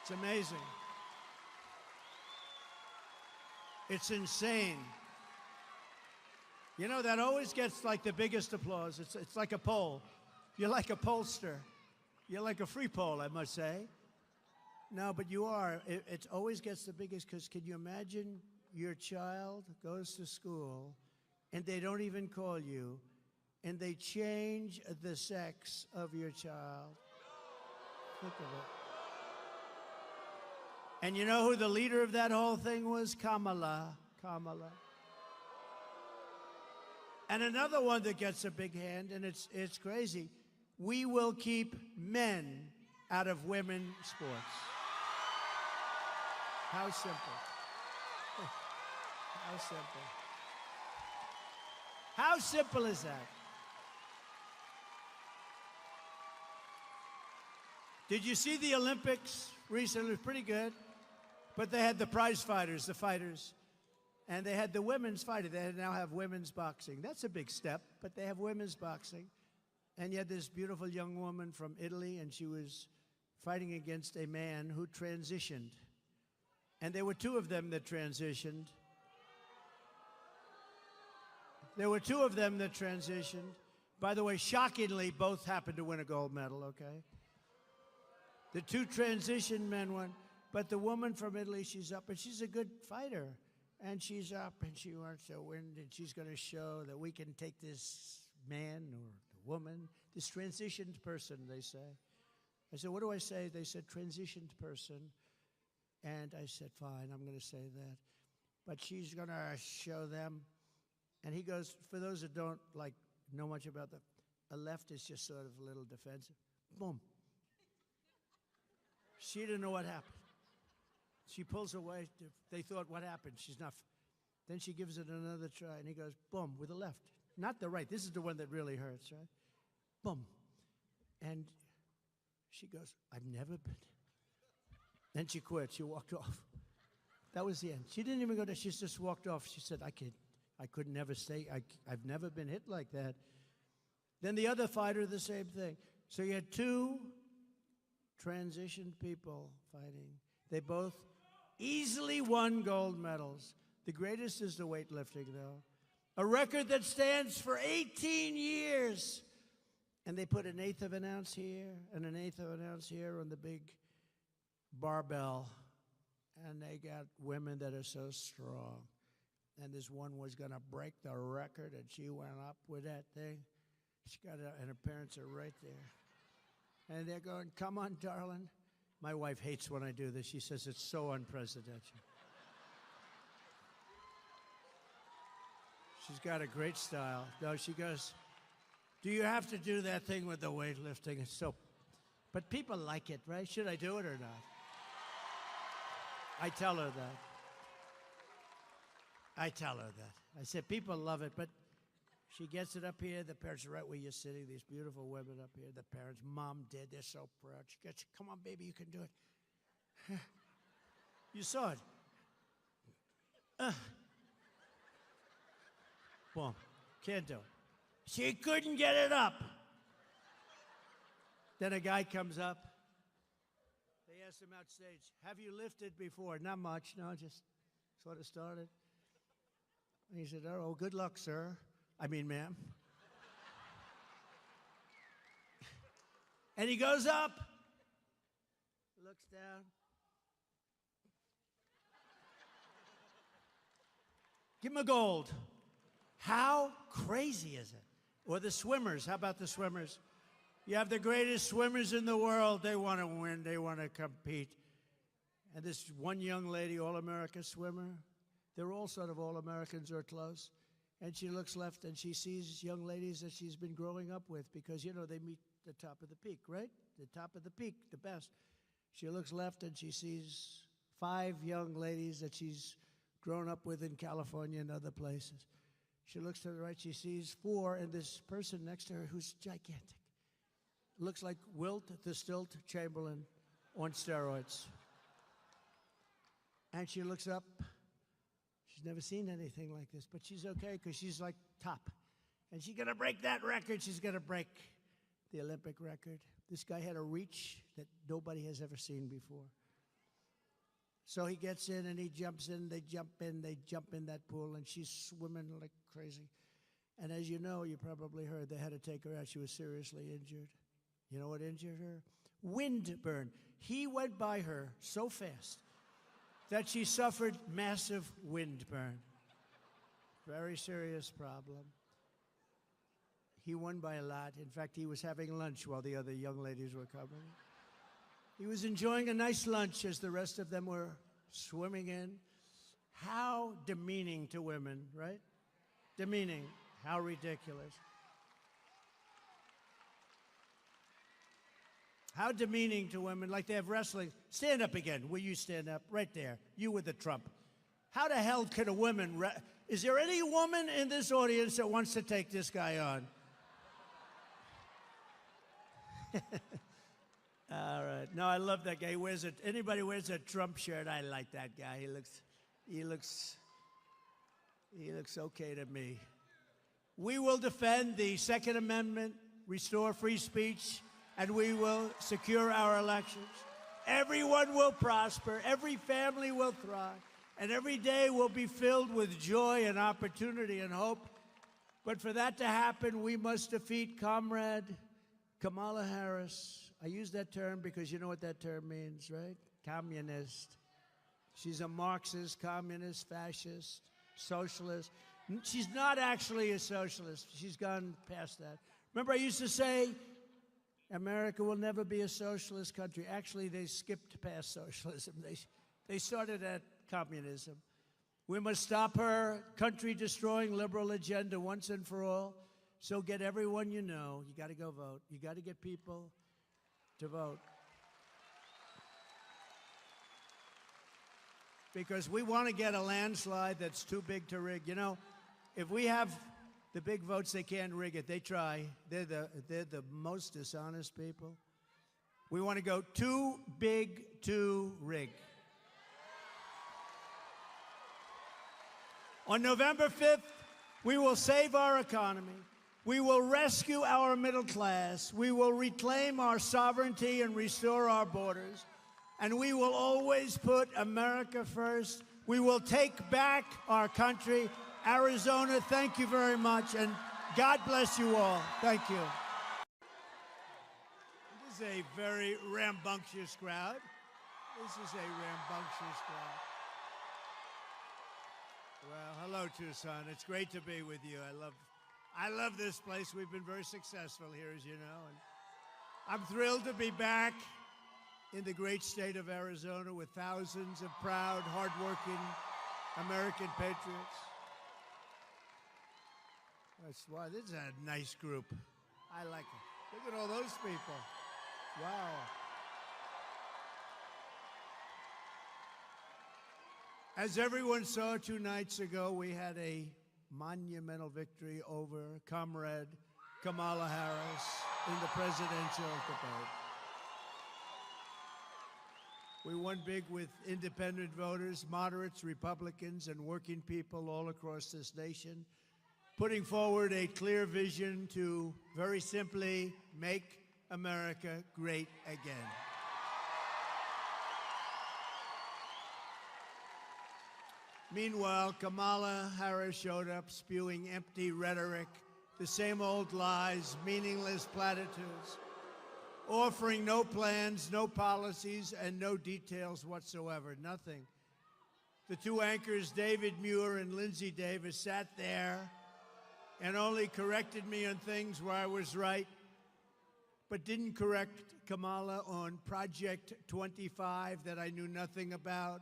It's amazing. It's insane. You know, that always gets like the biggest applause. It's like a poll. You're like a pollster. You're like a free poll, I must say. No, but you are. It always gets the biggest, because can you imagine your child goes to school and they don't even call you and they change the sex of your child? Think of it. And you know who the leader of that whole thing was? Kamala. Kamala. And another one that gets a big hand, and it's crazy. We will keep men out of women's sports. How simple. How simple. How simple is that? Did you see the Olympics recently? It was pretty good. But they had the prize fighters, the fighters. And they had the women's fighter. They now have women's boxing. That's a big step, but they have women's boxing. And you had this beautiful young woman from Italy, and she was fighting against a man who transitioned. And there were two of them that transitioned. There were two of them that transitioned. By the way, shockingly, both happened to win a gold medal, okay? The two transition men won. But the woman from Italy, she's up, and she's a good fighter. And she's up, and she wants to win, and she's going to show that we can take this man or the woman, this transitioned person, they say. I said, what do I say? They said, transitioned person. And I said, fine, I'm going to say that. But she's going to show them. And he goes, for those that don't know much about a left is just sort of a little defensive. Boom. She didn't know what happened. She pulls away. They thought, what happened? She's not. Then she gives it another try, and he goes, boom, with the left. Not the right. This is the one that really hurts, right? Boom. And she goes, I've never been. Then she quit. She walked off. That was the end. She didn't even go there. She just walked off. She said, I could never stay. I've never been hit like that. Then the other fighter, the same thing. So you had two transitioned people fighting. They both easily won gold medals. The greatest is the weightlifting, though. A record that stands for 18 years. And they put an eighth of an ounce here and an eighth of an ounce here on the big barbell. And they got women that are so strong. And this one was going to break the record, and she went up with that thing. She got it, and her parents are right there. And they're going, come on, darling. My wife hates when I do this. She says it's so unprecedented. She's got a great style. No, she goes, do you have to do that thing with the weightlifting? It's so, but people like it, right? Should I do it or not? I tell her that. I said, people love it, but she gets it up here. The parents are right where you're sitting. These beautiful women up here. The parents, mom, dad, they're so proud. She gets, come on, baby, you can do it. You saw it. Boom. Can't do it. She couldn't get it up. Then a guy comes up. They asked him outstage, have you lifted before? Not much. No, just sort of started. And he said, oh, good luck, sir. I mean, ma'am. And he goes up, looks down. Give him a gold. How crazy is it? Or the swimmers. How about the swimmers? You have the greatest swimmers in the world. They want to win. They want to compete. And this one young lady, All-America swimmer, they're all sort of All-Americans or close. And she looks left and she sees young ladies that she's been growing up with because, you know, they meet the top of the peak, right? The top of the peak, the best. She looks left and she sees 5 young ladies that she's grown up with in California and other places. She looks to the right, she sees 4, and this person next to her who's gigantic. Looks like Wilt the Stilt Chamberlain on steroids. And she looks up. She's never seen anything like this, but she's okay because she's like top. And she's going to break that record. She's going to break the Olympic record. This guy had a reach that nobody has ever seen before. So he gets in and he jumps in, they jump in that pool, and she's swimming like crazy. And as you know, you probably heard, they had to take her out. She was seriously injured. You know what injured her? Wind burn. He went by her so fast that she suffered massive wind burn. Very serious problem. He won by a lot. In fact, he was having lunch while the other young ladies were coming. He was enjoying a nice lunch as the rest of them were swimming in. How demeaning to women, right? Demeaning. How ridiculous. How demeaning to women, like they have wrestling. Stand up again. Will you stand up? Right there. You with the Trump. How the hell could a woman... Is there any woman in this audience that wants to take this guy on? All right. No, I love that guy. He wears anybody wears a Trump shirt, I like that guy. He looks okay to me. We will defend the Second Amendment, restore free speech, and we will secure our elections. Everyone will prosper, every family will thrive, and every day will be filled with joy and opportunity and hope. But for that to happen, we must defeat Comrade Kamala Harris. I use that term because you know what that term means, right? Communist. She's a Marxist, communist, fascist, socialist. She's not actually a socialist. She's gone past that. Remember, I used to say, America will never be a socialist country. Actually, they skipped past socialism. They started at communism. We must stop her country-destroying liberal agenda once and for all. So get everyone you know. You got to go vote. You got to get people to vote. Because we want to get a landslide that's too big to rig. You know, if we have the big votes, they can't rig it. They try. They're the most dishonest people. We want to go too big to rig. On November 5th, we will save our economy. We will rescue our middle class. We will reclaim our sovereignty and restore our borders. And we will always put America first. We will take back our country. Arizona, thank you very much, and God bless you all. Thank you. This is a very rambunctious crowd. This is a rambunctious crowd. Well, hello, Tucson. It's great to be with you. I love this place. We've been very successful here, as you know. And I'm thrilled to be back in the great state of Arizona with thousands of proud, hardworking American patriots. That's why this is a nice group. I like it. Look at all those people. Wow. As everyone saw 2 nights ago, we had a monumental victory over Comrade Kamala Harris in the presidential debate. We won big with independent voters, moderates, Republicans, and working people all across this nation, putting forward a clear vision to, very simply, make America great again. Meanwhile, Kamala Harris showed up spewing empty rhetoric, the same old lies, meaningless platitudes, offering no plans, no policies, and no details whatsoever, nothing. The 2 anchors, David Muir and Lindsay Davis, sat there and only corrected me on things where I was right, but didn't correct Kamala on Project 25 that I knew nothing about,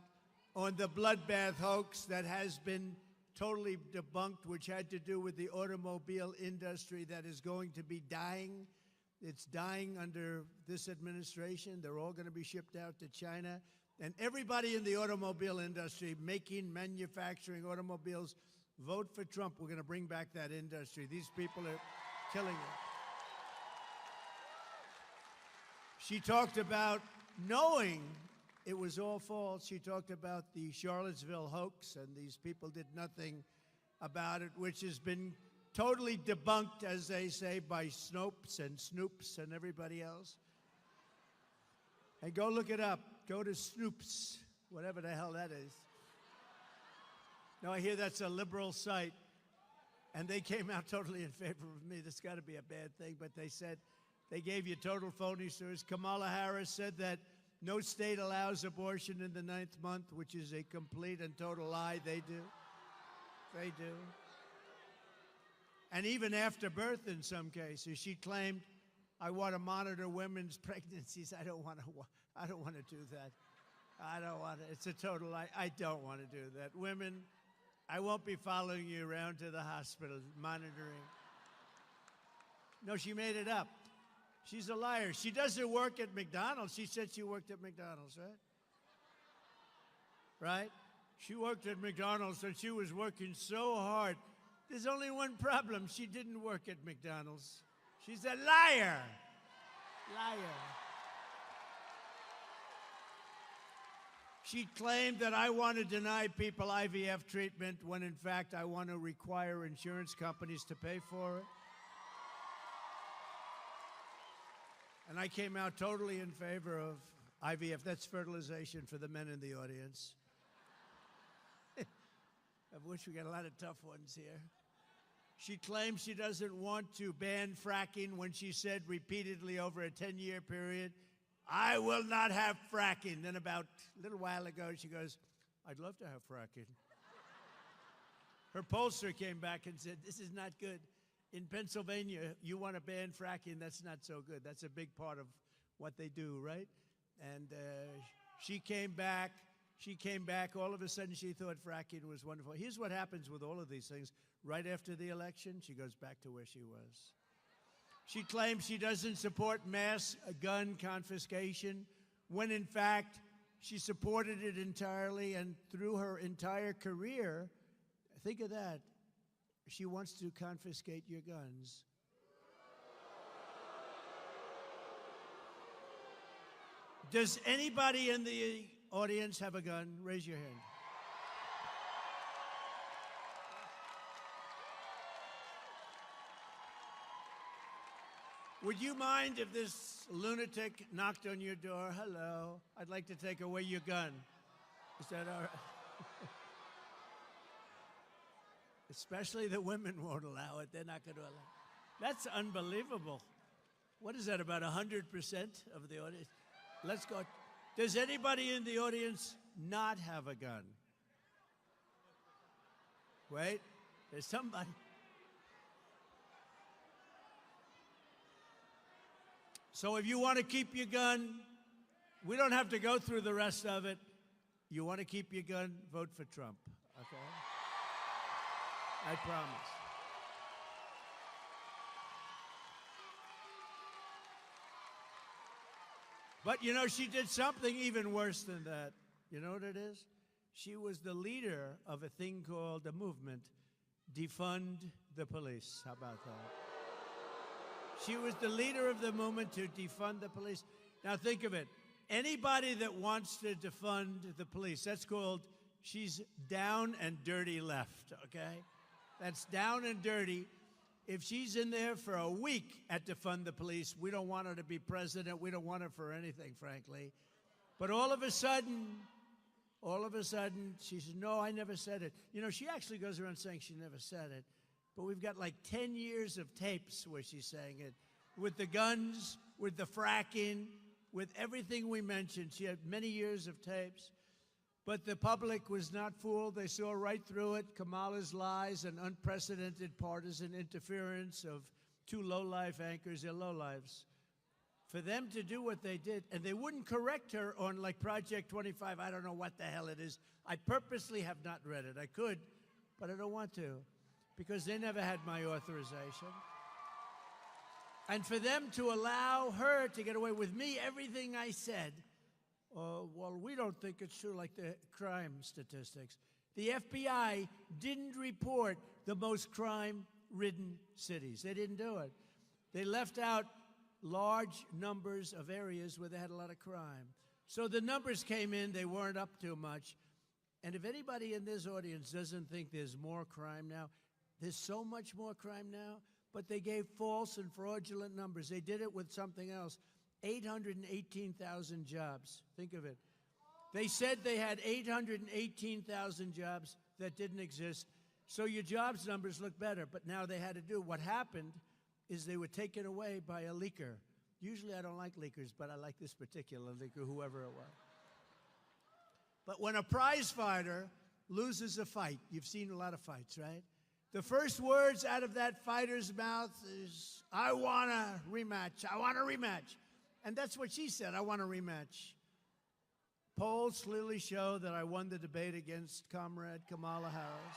on the bloodbath hoax that has been totally debunked, which had to do with the automobile industry that is going to be dying. It's dying under this administration. They're all going to be shipped out to China. And everybody in the automobile industry making, manufacturing automobiles, vote for Trump. We're going to bring back that industry. These people are killing it. She talked about knowing it was all false. She talked about the Charlottesville hoax, and these people did nothing about it, which has been totally debunked, as they say, by Snopes and Snoops and everybody else. And go look it up. Go to Snoops, whatever the hell that is. Now, I hear that's a liberal site, and they came out totally in favor of me. That's got to be a bad thing, but they said they gave you total phony stories. Kamala Harris said that no state allows abortion in the 9th month, which is a complete and total lie. They do. They do. And even after birth in some cases. She claimed, I want to monitor women's pregnancies. I don't want to do that. I don't want to. It's a total lie. I don't want to do that. Women, I won't be following you around to the hospital, monitoring. No, she made it up. She's a liar. She doesn't work at McDonald's. She said she worked at McDonald's, right? Right? She worked at McDonald's, and she was working so hard. There's only one problem. She didn't work at McDonald's. She's a liar. Liar. She claimed that I want to deny people IVF treatment when, in fact, I want to require insurance companies to pay for it. And I came out totally in favor of IVF. That's fertilization for the men in the audience. I wish we got a lot of tough ones here. She claims she doesn't want to ban fracking when she said repeatedly over a 10-year period, I will not have fracking. Then about a little while ago, she goes, I'd love to have fracking. Her pollster came back and said, this is not good. In Pennsylvania, you want to ban fracking, that's not so good. That's a big part of what they do, right? And she came back. All of a sudden, she thought fracking was wonderful. Here's what happens with all of these things. Right after the election, she goes back to where she was. She claims she doesn't support mass gun confiscation, when in fact, she supported it entirely, and through her entire career, think of that, she wants to confiscate your guns. Does anybody in the audience have a gun? Raise your hand. Would you mind if this lunatic knocked on your door? Hello, I'd like to take away your gun. Is that all right? Especially the women won't allow it. They're not going to allow it. That's unbelievable. What is that, about 100% of the audience? Let's go. Does anybody in the audience not have a gun? Wait, there's somebody. So if you want to keep your gun, we don't have to go through the rest of it. You want to keep your gun, vote for Trump, okay? I promise. But, you know, she did something even worse than that. You know what it is? She was the leader of a thing called, a movement, Defund the Police. How about that? She was the leader of the movement to defund the police. Now think of it. Anybody that wants to defund the police, that's called, she's down and dirty left, okay? That's down and dirty. If she's in there for a week at defund the police, we don't want her to be president. We don't want her for anything, frankly. But all of a sudden, she says, no, I never said it. You know, she actually goes around saying she never said it. But we've got like 10 years of tapes where she's saying it. With the guns, with the fracking, with everything we mentioned. She had many years of tapes. But the public was not fooled. They saw right through it. Kamala's lies and unprecedented partisan interference of two low-life anchors. They're low-lives. For them to do what they did, and they wouldn't correct her on, like, Project 25. I don't know what the hell it is. I purposely have not read it. I could, but I don't want to, because they never had my authorization. And for them to allow her to get away with me, everything I said, well, we don't think it's true, like the crime statistics. The FBI didn't report the most crime-ridden cities. They didn't do it. They left out large numbers of areas where they had a lot of crime. So the numbers came in, they weren't up too much. And if anybody in this audience doesn't think there's more crime now, there's so much more crime now, but they gave false and fraudulent numbers. They did it with something else. 818,000 jobs. Think of it. They said they had 818,000 jobs that didn't exist. So your jobs numbers look better, but now they had to do. What happened is they were taken away by a leaker. Usually I don't like leakers, but I like this particular leaker, whoever it was. But when a prize fighter loses a fight, you've seen a lot of fights, right? The first words out of that fighter's mouth is, I want a rematch, I want a rematch. And that's what she said, I want a rematch. Polls clearly show that I won the debate against Comrade Kamala Harris.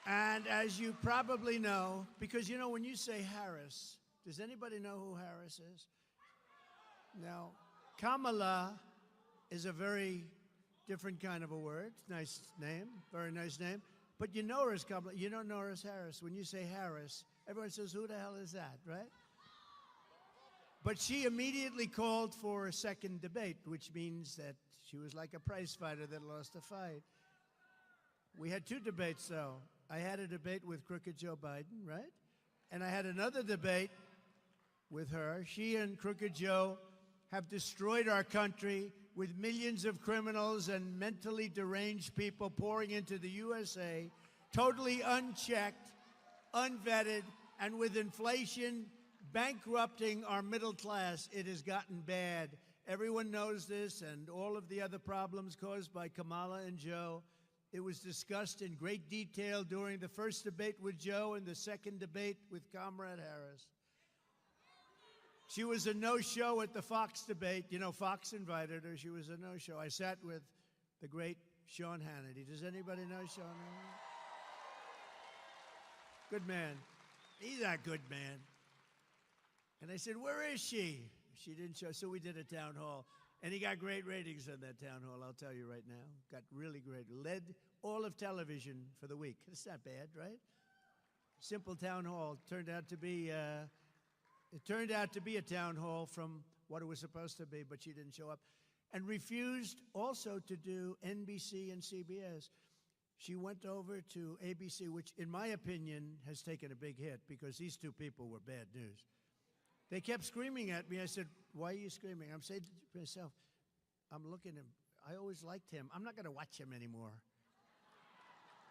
And as you probably know, because you know when you say Harris, does anybody know who Harris is? Now, Kamala is a very different kind of a word. Nice name, very nice name. But you know her as Kamala, you don't know her as Harris. When you say Harris, everyone says, who the hell is that, right? But she immediately called for a second debate, which means that she was like a prize fighter that lost a fight. We had two debates, though. I had a debate with crooked Joe Biden, right? And I had another debate with her. She and crooked Joe have destroyed our country with millions of criminals and mentally deranged people pouring into the USA, totally unchecked, unvetted, and with inflation bankrupting our middle class. It has gotten bad. Everyone knows this, and all of the other problems caused by Kamala and Joe. It was discussed in great detail during the first debate with Joe and the second debate with Comrade Harris. She was a no-show at the Fox debate. You know, Fox invited her. She was a no-show. I sat with the great Sean Hannity. Does anybody know Sean Hannity? Good man. He's a good man. And I said, where is she? She didn't show, so we did a town hall. And he got great ratings on that town hall, I'll tell you right now. Got really great. Led all of television for the week. It's not bad, right? Simple town hall. Turned out to be, it turned out to be a town hall from what it was supposed to be, but she didn't show up. And refused also to do NBC and CBS. She went over to ABC, which in my opinion has taken a big hit because these two people were bad news. They kept screaming at me. I said, why are you screaming? I'm saying to myself, I'm looking at him. I always liked him. I'm not going to watch him anymore.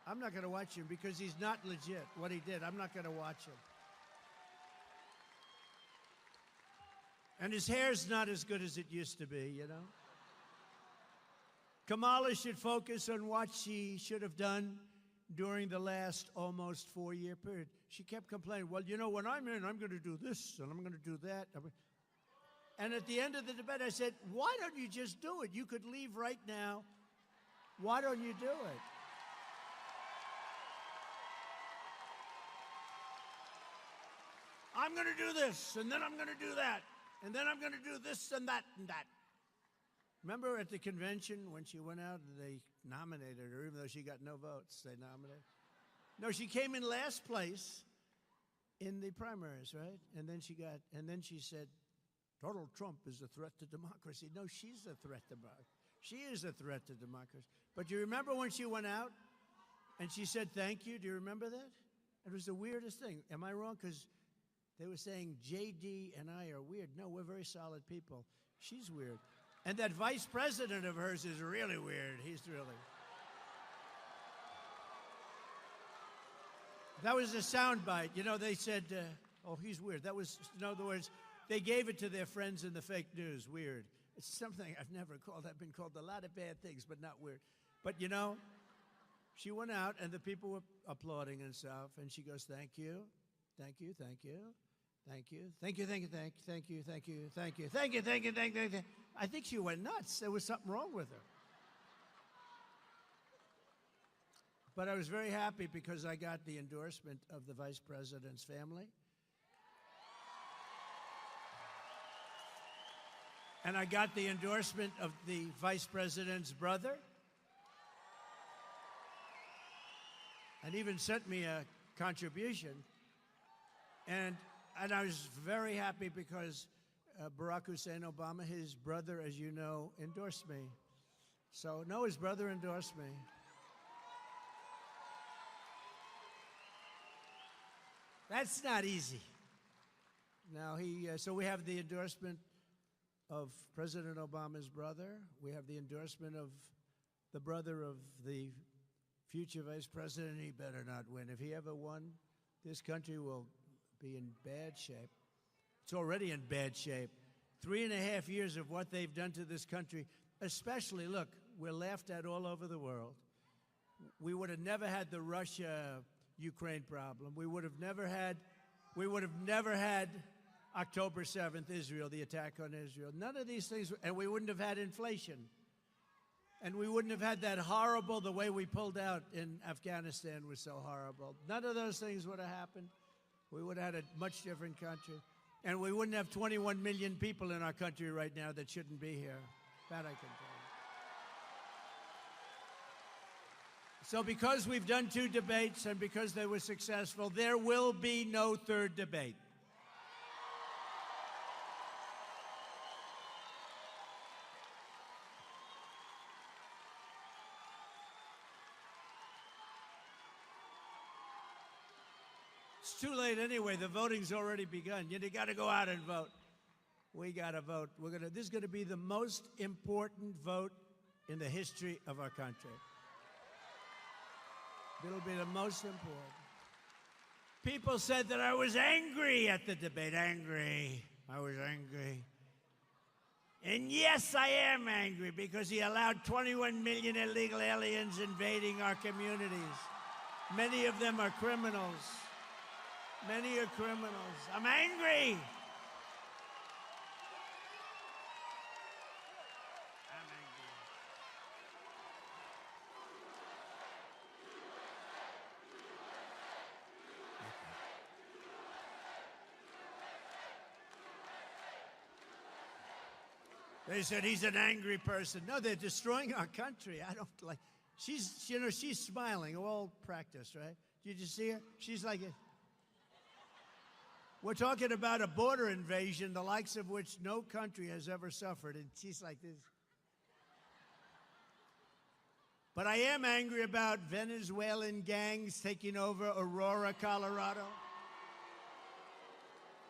I'm not going to watch him because he's not legit. What he did, I'm not going to watch him. And his hair's not as good as it used to be, you know? Kamala should focus on what she should have done during the last almost 4-year period. She kept complaining, well, you know, when I'm in, I'm going to do this, and I'm going to do that. And at the end of the debate, I said, why don't you just do it? You could leave right now. Why don't you do it? I'm going to do this, and then I'm going to do that, and then I'm going to do this and that and that. Remember at the convention when she went out and they nominated her, even though she got no votes, they nominated? No, she came in last place in the primaries, right? And then she said, Donald Trump is a threat to democracy. No, she's a threat to democracy. She is a threat to democracy. But do you remember when she went out and she said thank you? Do you remember that? It was the weirdest thing. Am I wrong? Because they were saying J.D. and I are weird. No, we're very solid people. She's weird. And that vice president of hers is really weird. He's really... That was a soundbite. You know, they said, oh, he's weird. That was, in other words, they gave it to their friends in the fake news. Weird. It's something I've never called. I've been called a lot of bad things, but not weird. But you know, she went out and the people were applauding and stuff, and she goes, "Thank you, thank you, thank you, thank you, thank you, thank you, thank you, thank you, thank you, thank you, thank you, thank you, thank you, thank you." I think she went nuts. There was something wrong with her. But I was very happy because I got the endorsement of the Vice President's family. And I got the endorsement of the Vice President's brother. And even sent me a contribution. And I was very happy because Barack Hussein Obama, his brother, as you know, endorsed me. So, no, his brother endorsed me. That's not easy. Now, so we have the endorsement of President Obama's brother. We have the endorsement of the brother of the future vice president. He better not win. If he ever won, this country will be in bad shape. It's already in bad shape. 3.5 years of what they've done to this country, especially, look, we're laughed at all over the world. We would have never had the Russia-Ukraine problem. We would have never had October 7th, Israel, the attack on Israel. None of these things, and we wouldn't have had inflation. And we wouldn't have had that horrible, the way we pulled out in Afghanistan was so horrible. None of those things would have happened. We would have had a much different country. And we wouldn't have 21 million people in our country right now that shouldn't be here. That I can tell you. So because we've done 2 debates and because they were successful, there will be no third debate. It's too late anyway. The voting's already begun. You got to go out and vote. We got to vote. This is going to be the most important vote in the history of our country. It'll be the most important. People said that I was angry at the debate. Angry. I was angry. And yes, I am angry because he allowed 21 million illegal aliens invading our communities. Many of them are criminals. Many are criminals. I'm angry. I'm angry. They said he's an angry person. No, they're destroying our country. I don't like. She's smiling. All practice, right? Did you see her? She's like we're talking about a border invasion, the likes of which no country has ever suffered, and she's like this. But I am angry about Venezuelan gangs taking over Aurora, Colorado,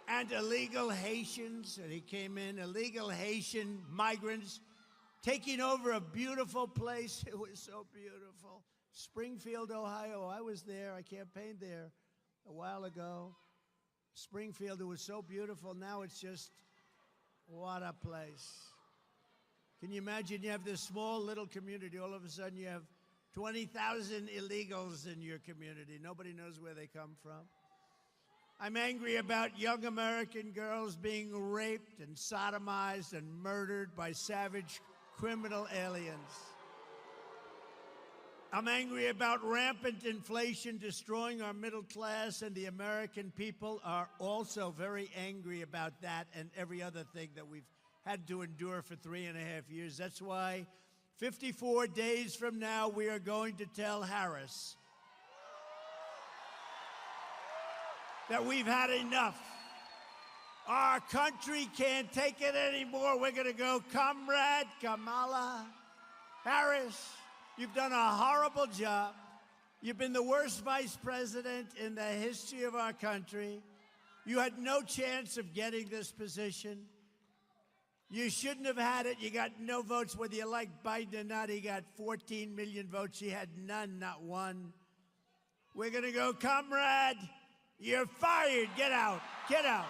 and illegal Haitians, and he came in, illegal Haitian migrants taking over a beautiful place. It was so beautiful. Springfield, Ohio. I was there. I campaigned there a while ago. Springfield, it was so beautiful. Now it's just, what a place. Can you imagine you have this small little community, all of a sudden you have 20,000 illegals in your community. Nobody knows where they come from. I'm angry about young American girls being raped and sodomized and murdered by savage criminal aliens. I'm angry about rampant inflation destroying our middle class, and the American people are also very angry about that and every other thing that we've had to endure for 3.5 years. That's why 54 days from now, we are going to tell Harris that we've had enough. Our country can't take it anymore. We're going to go, Comrade Kamala Harris. You've done a horrible job. You've been the worst vice president in the history of our country. You had no chance of getting this position. You shouldn't have had it. You got no votes. Whether you like Biden or not, he got 14 million votes. She had none, not one. We're going to go, Comrade, you're fired. Get out. Get out.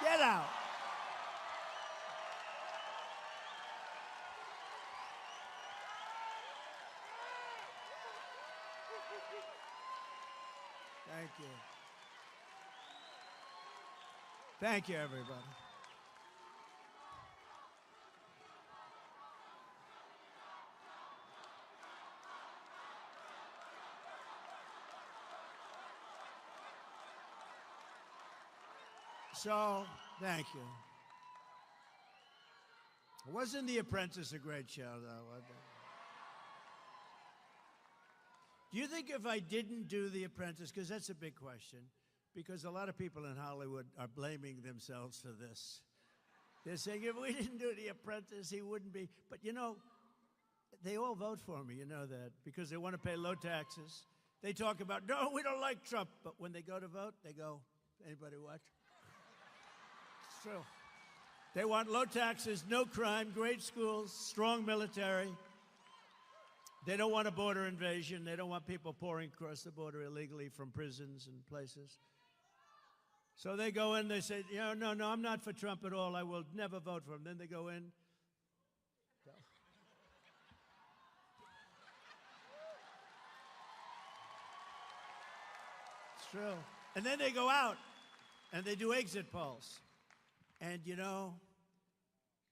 Get out. Thank you. Thank you, everybody. So, thank you. Wasn't The Apprentice a great show, though? Do you think if I didn't do The Apprentice, because that's a big question, because a lot of people in Hollywood are blaming themselves for this. They're saying, if we didn't do The Apprentice, he wouldn't be. But, you know, they all vote for me, you know that, because they want to pay low taxes. They talk about, no, we don't like Trump. But when they go to vote, they go, anybody watch? It's true. They want low taxes, no crime, great schools, strong military. They don't want a border invasion. They don't want people pouring across the border illegally from prisons and places. So they go in, they say, no, I'm not for Trump at all. I will never vote for him. Then they go in. It's true. And then they go out and they do exit polls. And, you know,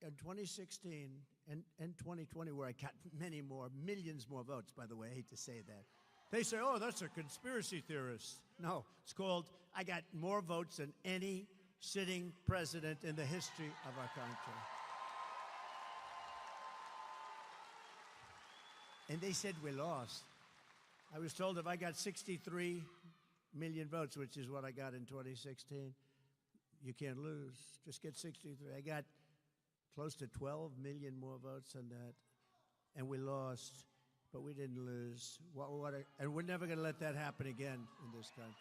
in 2016 and 2020, where I got many more, millions more votes, by the way, I hate to say that. They say, oh, that's a conspiracy theorist. No, it's called, I got more votes than any sitting president in the history of our country. And they said we lost. I was told if I got 63 million votes, which is what I got in 2016, you can't lose. Just get 63. I got close to 12 million more votes than that, and we lost, but we didn't lose. And we're never going to let that happen again in this country.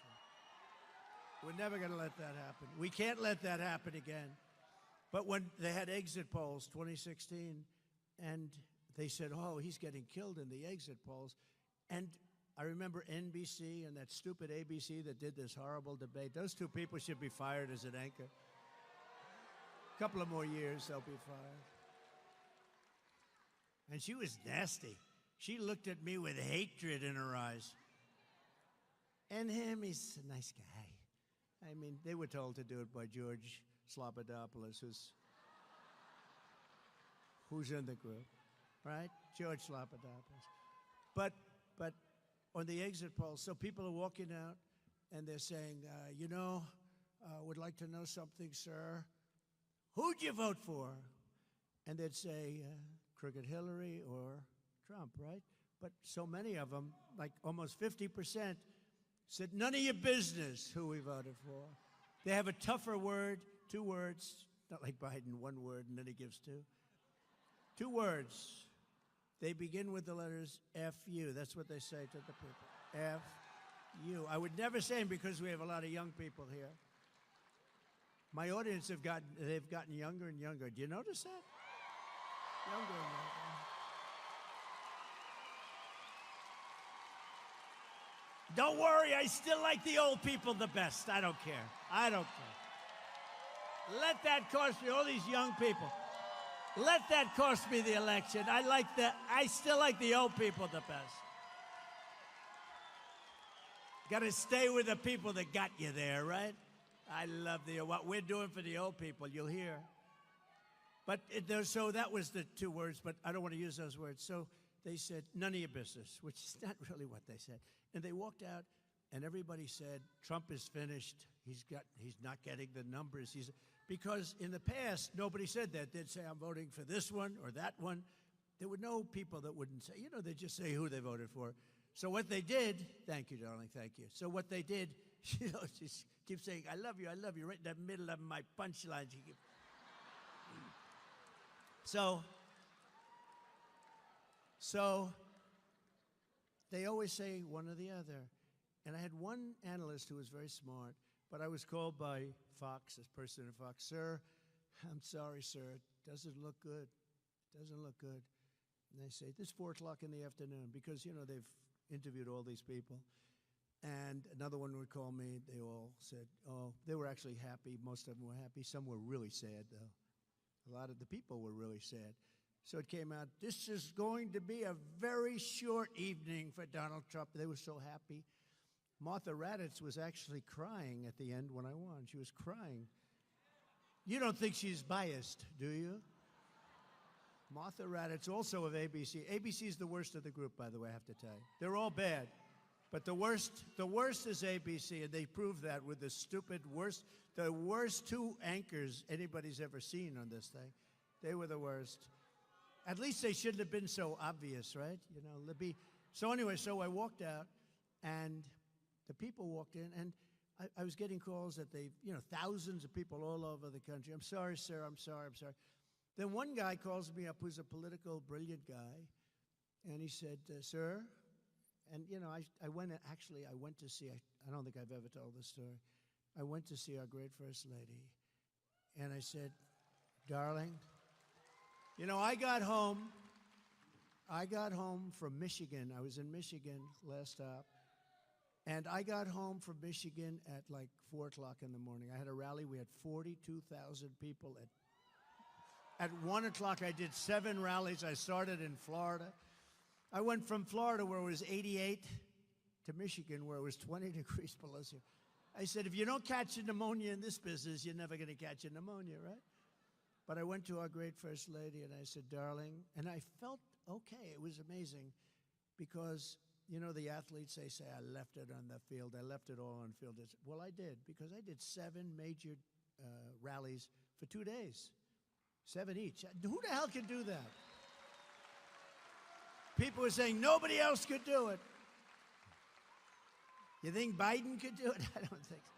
We're never going to let that happen. We can't let that happen again. But when they had exit polls, 2016, and they said, oh, he's getting killed in the exit polls, and I remember NBC and that stupid ABC that did this horrible debate. Those two people should be fired as an anchor. A couple of more years, they'll be fired. And she was nasty. She looked at me with hatred in her eyes. And him, he's a nice guy. I mean, they were told to do it by George Slobodanopoulos, who's in the group, right? George Slobodanopoulos. But on the exit polls, so people are walking out and they're saying, would like to know something, sir. Who'd you vote for? And they'd say, Crooked Hillary or Trump, right? But so many of them, like almost 50%, said, none of your business who we voted for. They have a tougher word, 2 words, not like Biden, 1 word, and then he gives 2. 2 words. They begin with the letters F-U. That's what they say to the people. F-U. I would never say them because we have a lot of young people here. My audience they've gotten younger and younger. Do you notice that? Younger and younger. Don't worry, I still like the old people the best. I don't care. I don't care. Let that cost me, all these young people. Let that cost me the election. I still like the old people the best. Got to stay with the people that got you there, right? I love what we're doing for the old people, you'll hear. But so that was the 2 words, but I don't want to use those words. So they said, none of your business, which is not really what they said. And they walked out, and everybody said, Trump is finished. He's not getting the numbers. Because in the past, nobody said that. They'd say, I'm voting for this one or that one. There were no people that wouldn't say, they'd just say who they voted for. So what they did, thank you, darling, thank you. So what they did, she keeps saying, I love you, right in the middle of my punchlines. So they always say one or the other. And I had one analyst who was very smart, but I was called by Fox, this person at Fox, sir, I'm sorry, sir, it doesn't look good. It doesn't look good. And they say, this is 4 o'clock in the afternoon, because, they've interviewed all these people. And another one would call me. They all said, oh, they were actually happy. Most of them were happy. Some were really sad, though. A lot of the people were really sad. So it came out, this is going to be a very short evening for Donald Trump. They were so happy. Martha Raddatz was actually crying at the end when I won. She was crying. You don't think she's biased, do you? Martha Raddatz, also of ABC. ABC is the worst of the group, by the way, I have to tell you. They're all bad. But the worst is ABC, and they proved that with the the worst two anchors anybody's ever seen on this thing. They were the worst. At least they shouldn't have been so obvious, right? You know, Libby. So anyway, so I walked out, and the people walked in, and I was getting calls that thousands of people all over the country. I'm sorry, sir, I'm sorry. Then one guy calls me up who's a political, brilliant guy, and he said, sir, and, I went to see, I don't think I've ever told this story. I went to see our great First Lady, and I said, darling, I got home from Michigan. I was in Michigan last stop, and I got home from Michigan at like 4 o'clock in the morning. I had a rally. We had 42,000 people. At 1 o'clock, I did 7 rallies. I started in Florida. I went from Florida, where it was 88, to Michigan, where it was 20 degrees below zero. I said, if you don't catch a pneumonia in this business, you're never going to catch a pneumonia, right? But I went to our great First Lady, and I said, darling, and I felt okay. It was amazing because, the athletes, they say, I left it on the field. I left it all on the field. Well, I did, because I did 7 major rallies for 2 days, 7 each. Who the hell can do that? People were saying nobody else could do it. You think Biden could do it? I don't think so.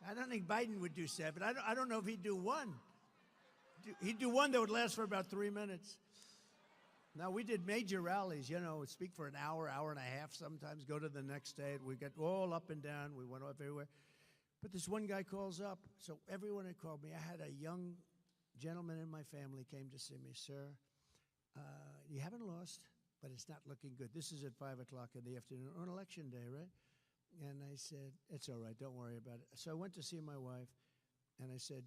I don't think Biden would do 7. I don't know if he'd do 1. He'd do 1 that would last for about 3 minutes. Now, we did major rallies, speak for an hour, hour and a half sometimes, go to the next day. We got all up and down. We went off everywhere. But this one guy calls up. So everyone had called me. I had a young gentleman in my family came to see me. Sir, you haven't lost, but it's not looking good. This is at 5 o'clock in the afternoon on Election Day, right? And I said, it's all right. Don't worry about it. So I went to see my wife, and I said,